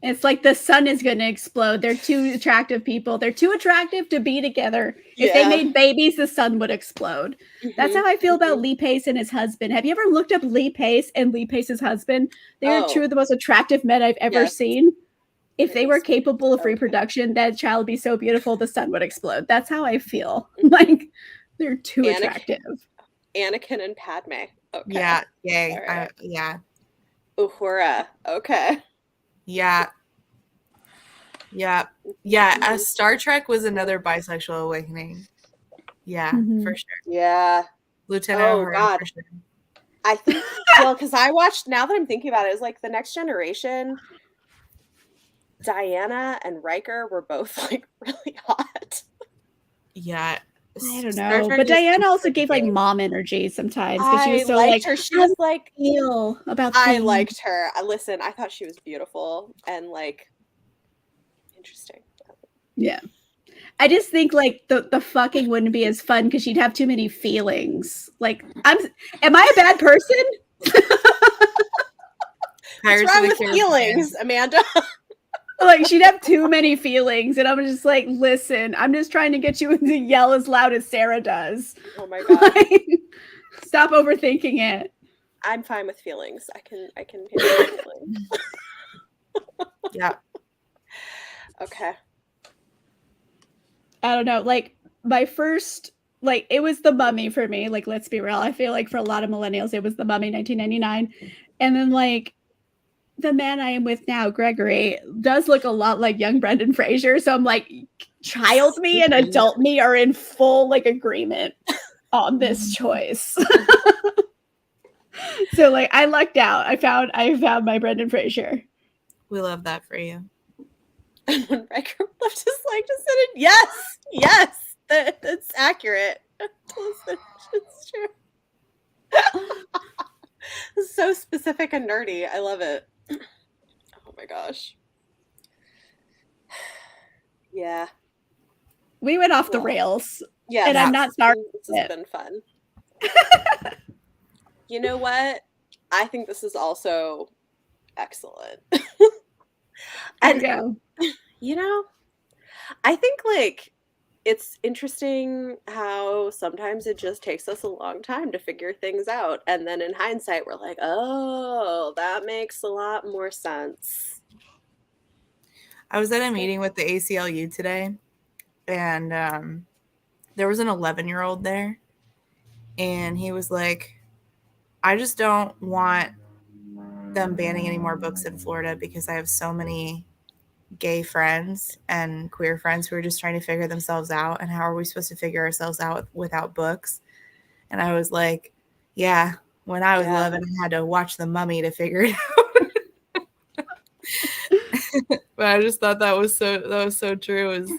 It's like the sun is going to explode. They're two attractive people. They're too attractive to be together. If they made babies, the sun would explode. That's how I feel about Lee Pace and his husband. Have you ever looked up Lee Pace and Lee Pace's husband? They are two of the most attractive men I've ever seen. If they were capable of reproduction, that child would be so beautiful, the sun would explode. That's how I feel. Like, they're too attractive. Anakin and Padme. Okay. Yeah. Yay. Right. Yeah. Uhura. Okay. Yeah. Star Trek was another bisexual awakening. Yeah, for sure. Yeah. Lieutenant Uhura, for sure. I think, well, because I watched, now that I'm thinking about it, it's like The Next Generation, Diana and Riker were both like really hot. Yeah. I don't know, but Diana also gave like mom energy sometimes because she was so like her. She was like feel about. I liked her. Listen, I thought she was beautiful and like interesting. Yeah, I just think like the fucking wouldn't be as fun because she'd have too many feelings. Like, am I a bad person? What's wrong with feelings, Amanda? Like, she'd have too many feelings, and I'm just like, listen, I'm just trying to get you to yell as loud as Sarah does. Oh my god! Like, stop overthinking it. I'm fine with feelings. I can handle feelings. Yeah. Okay. I don't know. Like, my first, like, it was The Mummy for me. Like, let's be real. I feel like for a lot of millennials, it was The Mummy, 1999, and then like. The man I am with now, Gregory, does look a lot like young Brendan Fraser. So I'm like, child me and adult me are in full like agreement on this choice. So like, I lucked out. I found my Brendan Fraser. We love that for you. And when Riker left his leg just said it, yes, that's accurate. It's true. It's so specific and nerdy. I love it. Oh my gosh. Yeah. We went off the rails. Yeah. And I'm not sorry. This has been fun. You know what? I think this is also excellent. And you know, I think like it's interesting how sometimes it just takes us a long time to figure things out. And then in hindsight, we're like, oh, that makes a lot more sense. I was at a meeting with the ACLU today, and there was an 11-year-old there. And he was like, I just don't want them banning any more books in Florida because I have so many gay friends and queer friends who are just trying to figure themselves out, and how are we supposed to figure ourselves out without books? And I was like, yeah, when I was 11 I had to watch The Mummy to figure it out. But I just thought that was so true. Is,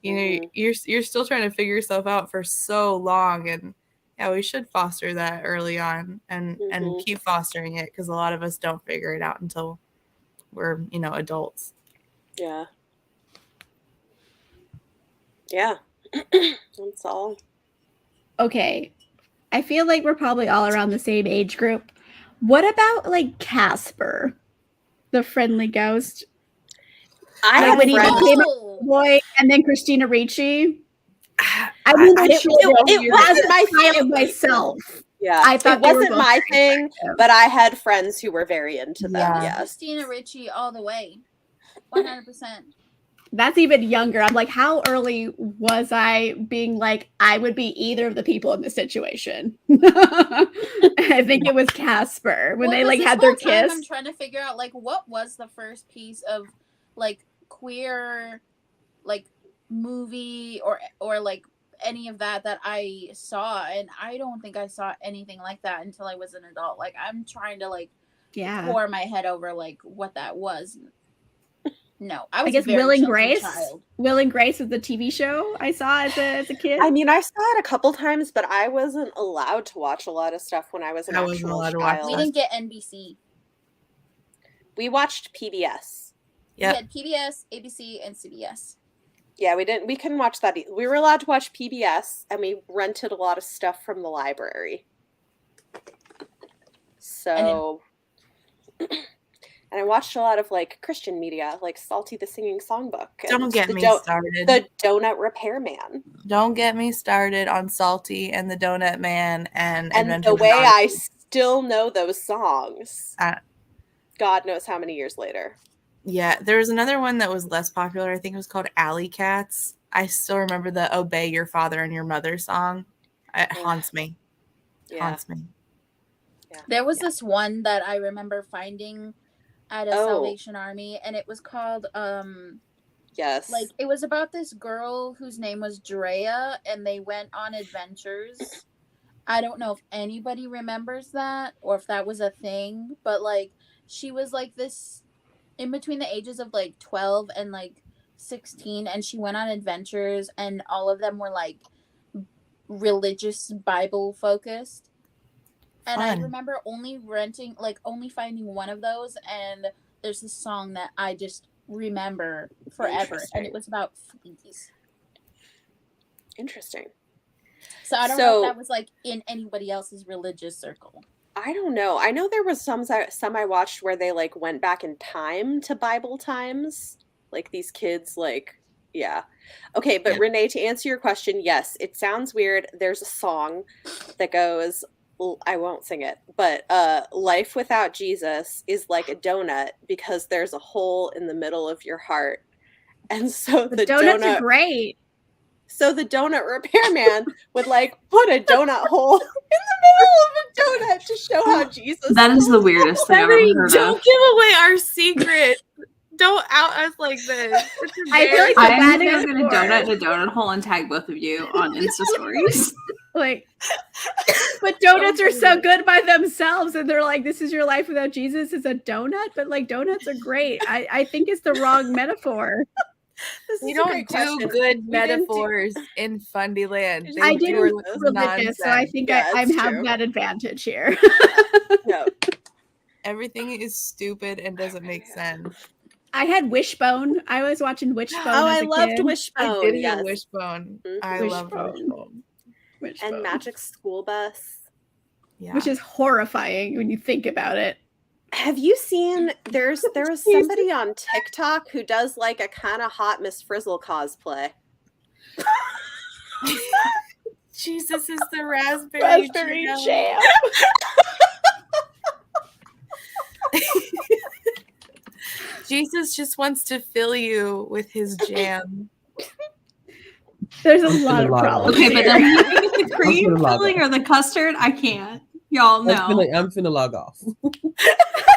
you know, you're still trying to figure yourself out for so long, and yeah, we should foster that early on and keep fostering it, because a lot of us don't figure it out until we're, you know, adults. Yeah. That's all. Okay. I feel like we're probably all around the same age group. What about like Casper, the friendly ghost? When he became a boy, and then Christina Ricci. I mean, it wasn't my thing myself. Yeah, I thought it wasn't my thing, but I had friends who were very into them. Yes, Christina Ricci all the way, 100%. That's even younger. I'm like, how early was I being like, I would be either of the people in this situation? I think it was Casper when they like had their kiss. I'm trying to figure out like what was the first piece of like queer like movie or like any of that I saw, and I don't think I saw anything like that until I was an adult. Like, I'm trying to like pour my head over like what that was. No, I guess Will and Grace. Will and Grace was the TV show I saw as a kid. I mean, I saw it a couple times, but I wasn't allowed to watch a lot of stuff when I was an actual child. We didn't get NBC. We watched PBS. Yeah, we had PBS, ABC, and CBS. Yeah, we couldn't watch that. We were allowed to watch PBS, and we rented a lot of stuff from the library. So, and I watched a lot of like Christian media, like Salty the Singing Songbook. And Don't get me started. The Donut Repairman. Don't get me started on Salty and the Donut Man and the way I still know those songs. God knows how many years later. Yeah, there was another one that was less popular. I think it was called Alley Cats. I still remember the Obey Your Father and Your Mother song. It haunts me. Haunts me. Yeah. There was this one that I remember finding at a Salvation Army, and it was called yes, like it was about this girl whose name was Drea, and they went on adventures. I don't know if anybody remembers that or if that was a thing, but like she was like this in between the ages of like 12 and like 16, and she went on adventures, and all of them were like religious Bible focused. And I remember only finding one of those, and there's this song that I just remember forever, and it was about fleas. Interesting. So I don't know if that was like in anybody else's religious circle. I don't know. I know there was some I watched where they like went back in time to Bible times. Like these kids, like, yeah. Okay, but Renee, to answer your question, yes, it sounds weird. There's a song that goes, I won't sing it, but life without Jesus is like a donut because there's a hole in the middle of your heart. And so the donuts are great. So the donut repairman would like put a donut hole in the middle of a donut to show how Jesus. That is the weirdest thing I've ever heard Don't give away our secret. Don't out us like this. I feel like I'm going to donut in a donut hole and tag both of you on Insta stories. Like, but donuts are so good by themselves, and they're like, "This is your life without Jesus is a donut." But like, donuts are great. I think it's the wrong metaphor. We don't do good metaphors in Fundyland. I did religious, so I think I have that advantage here. No. Everything is stupid and doesn't make sense. I had Wishbone. I was watching Wishbone. Oh, I loved Wishbone. I did have Wishbone. I love Wishbone. And Magic School Bus. Yeah. Which is horrifying when you think about it. Have you seen there was somebody on TikTok who does like a kind of hot Miss Frizzle cosplay? Jesus is the raspberry jam. Jesus just wants to fill you with his jam. There's a lot of problems. Okay, but then the cream filling or the custard, I can't. Y'all know. I'm finna log off.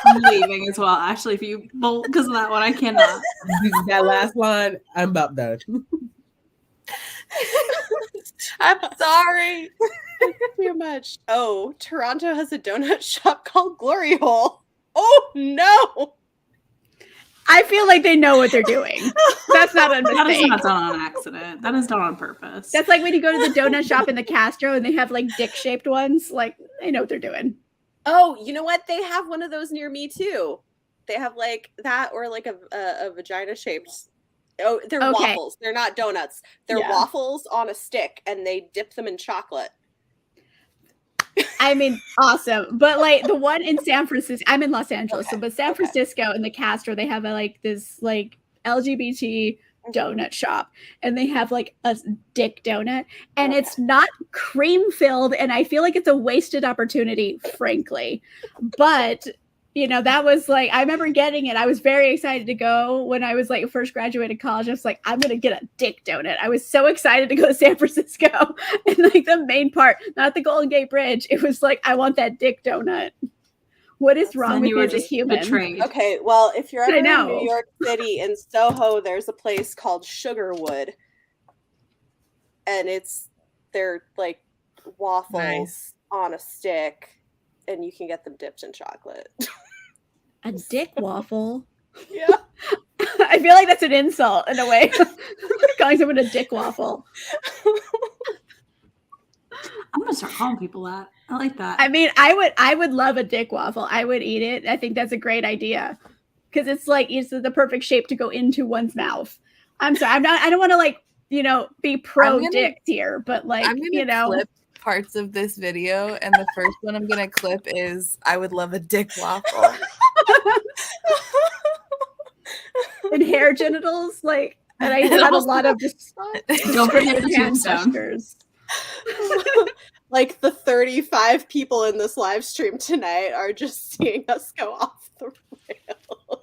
I'm leaving as well. Actually, if you bolt because of that one, I cannot. That last line, I'm about done. I'm sorry. Too much. Oh, Toronto has a donut shop called Glory Hole. Oh no. I feel like they know what they're doing. That's not a mistake. That is not done on accident. That is done on purpose. That's like when you go to the donut shop in the Castro and they have like dick-shaped ones. Like, they know what they're doing. Oh, you know what? They have one of those near me too. They have like that or like a vagina-shaped. Oh, they're waffles. They're not donuts. They're waffles on a stick, and they dip them in chocolate. I mean, awesome. But like the one in San Francisco, I'm in Los Angeles, but San Francisco in the Castro, they have this like LGBT donut shop, and they have like a dick donut, and it's not cream filled, and I feel like it's a wasted opportunity, frankly. But you know, that was like, I remember getting it. I was very excited to go when I was like first graduated college. I was like, I'm going to get a dick donut. I was so excited to go to San Francisco. And like the main part, not the Golden Gate Bridge. It was like, I want that dick donut. What is wrong with you as a human? Betrayed. Okay, well, if you're ever in New York City, in Soho, there's a place called Sugarwood. And they're like waffles on a stick. And you can get them dipped in chocolate. A dick waffle? Yeah. I feel like that's an insult in a way. Calling someone a dick waffle. I'm gonna start calling people that. I like that. I mean, I would love a dick waffle. I would eat it. I think that's a great idea. Because it's like it's the perfect shape to go into one's mouth. I'm sorry. I don't want to like, be pro dicks here, but like, I'm gonna clip parts of this video, and the first one I'm gonna clip is I would love a dick waffle. And hair genitals, like, and I had a lot of just don't forget the tombstone. Like the 35 people in this live stream tonight are just seeing us go off the rails.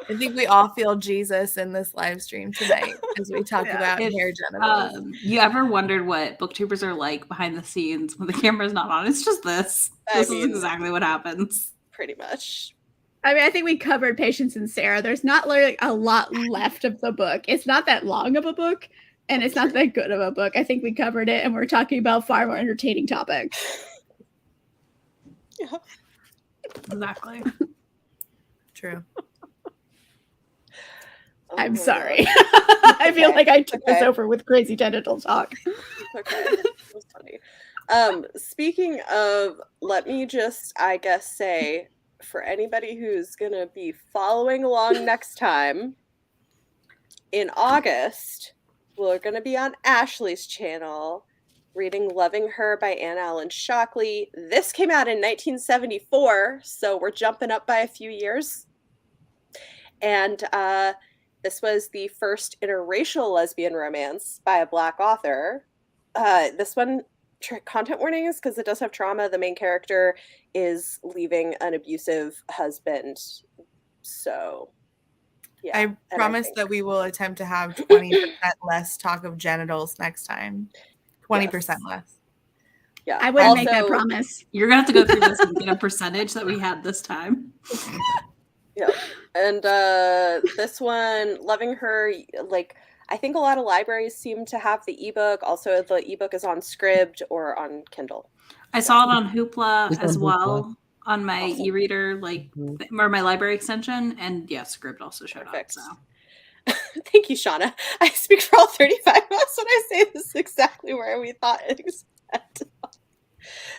I think we all feel Jesus in this live stream tonight as we talk about hair genitals. You ever wondered what booktubers are like behind the scenes when the camera's not on? It's just this. This is exactly what happens. Pretty much. I mean, I think we covered Patience and Sarah. There's not like a lot left of the book. It's not that long of a book, and it's not that good of a book. I think we covered it, and we're talking about far more entertaining topics. Yeah. Exactly. True. I'm sorry. I feel like I took this over with crazy genital talk. Okay. That was funny. Speaking of, let me just, I guess, say, for anybody who's going to be following along next time, in August, we're going to be on Ashley's channel reading Loving Her by Anne Allen Shockley. This came out in 1974, so we're jumping up by a few years. And this was the first interracial lesbian romance by a Black author. This one, content warnings, because it does have trauma. The main character is leaving an abusive husband. So, yeah. I promise that we will attempt to have 20% less talk of genitals next time. 20% less. Yeah. I wouldn't make that promise. You're going to have to go through this and get a percentage that we had this time. Yeah. And this one, Loving Her, like, I think a lot of libraries seem to have the ebook. Also, the ebook is on SCRIBD or on Kindle. I saw it on Hoopla as well, on my e-reader, like, or my library extension. And yeah, SCRIBD also showed up. So. Thank you, Shauna. I speak for all 35 of us when I say this is exactly where we thought it expected.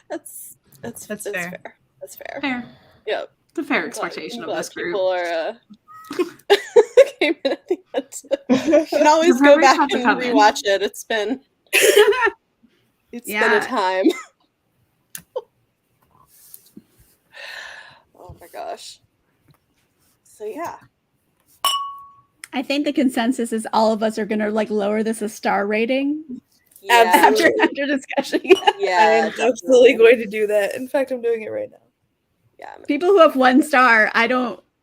That's fair. That's fair. Fair. Yep. The fair expectation of this group. People are came in at the end. You can always go back and rewatch it. It's been been a time. Oh my gosh. So yeah. I think the consensus is all of us are gonna like lower this a star rating. Yeah. After discussion. Yeah. I'm absolutely going to do that. In fact, I'm doing it right now. Yeah. People who have 1 star,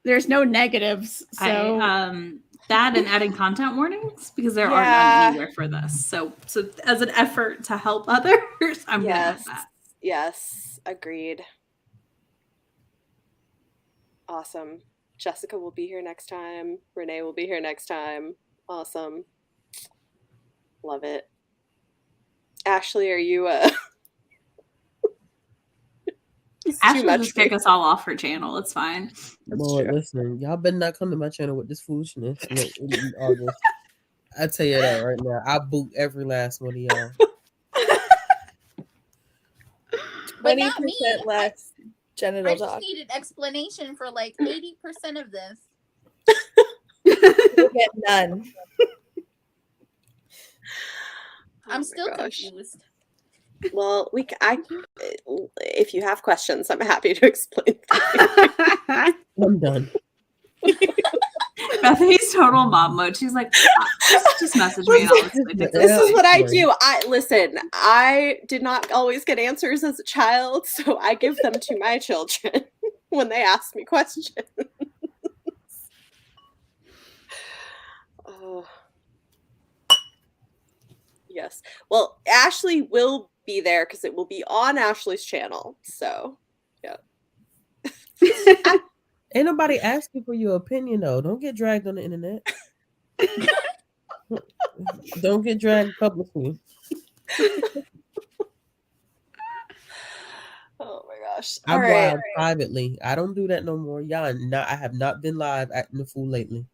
there's no negatives. So that and adding content warnings because there are none anywhere for this. So as an effort to help others, I'm gonna add that. Yes, agreed. Awesome. Jessica will be here next time. Renee will be here next time. Awesome. Love it. Ashley, are you Ashley will just kick us all off her channel. It's fine. Lord, listen, y'all better not come to my channel with this foolishness in August. I tell you that right now. I boot every last one of y'all. 20% less genital I talk. just need an explanation for like 80% of this. You'll get none. I'm still confused. Well, if you have questions, I'm happy to explain. I'm done. Bethany's total mom mode. She's like, just message me and I'll explain it. This is what I do. I did not always get answers as a child, so I give them to my children when they ask me questions. Oh. Yes. Well, Ashley will be there because it will be on Ashley's channel. So, yeah. Ain't nobody asking for your opinion, though. Don't get dragged on the internet. Don't get dragged publicly. Oh my gosh. I'm live privately. I don't do that no more. I have not been live acting a fool lately.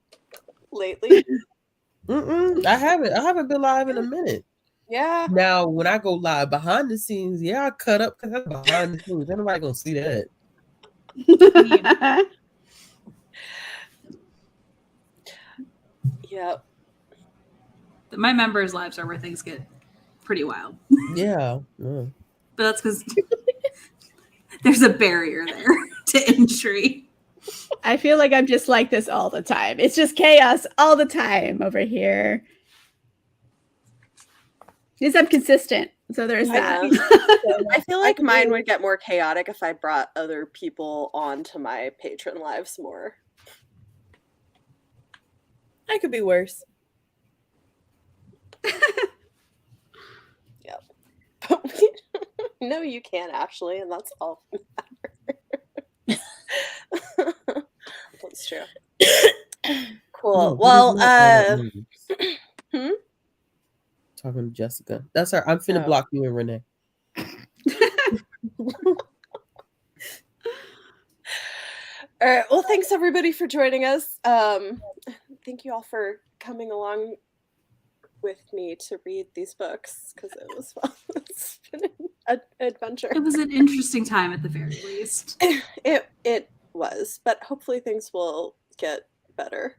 I haven't been live in a minute. Yeah. Now, when I go live behind the scenes, I cut up because that's behind the scenes. Ain't nobody gonna see that. Yep. My members' lives are where things get pretty wild. Yeah. But that's because there's a barrier there to entry. I feel like I'm just like this all the time. It's just chaos all the time over here. Because I'm consistent. So there's that. I feel like mine would get more chaotic if I brought other people onto my patron lives more. I could be worse. Yep. No, you can, Ashley, and that's all that matters. That's true. Cool. Well, talking to Jessica. That's her. I'm finna block you and Renee. All right. Well, thanks everybody for joining us. Thank you all for coming along with me to read these books because it was fun. It's been an adventure. It was an interesting time at the very least. It was, but hopefully things will get better.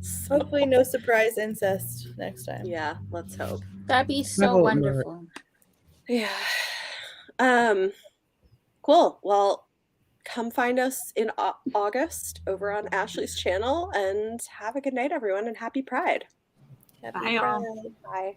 So, hopefully no surprise incest next time. Yeah, let's hope. That'd be so wonderful. Yeah. Cool. Well, come find us in August over on Ashley's channel, and have a good night, everyone, and happy Pride. Happy Bye, y'all. Bye.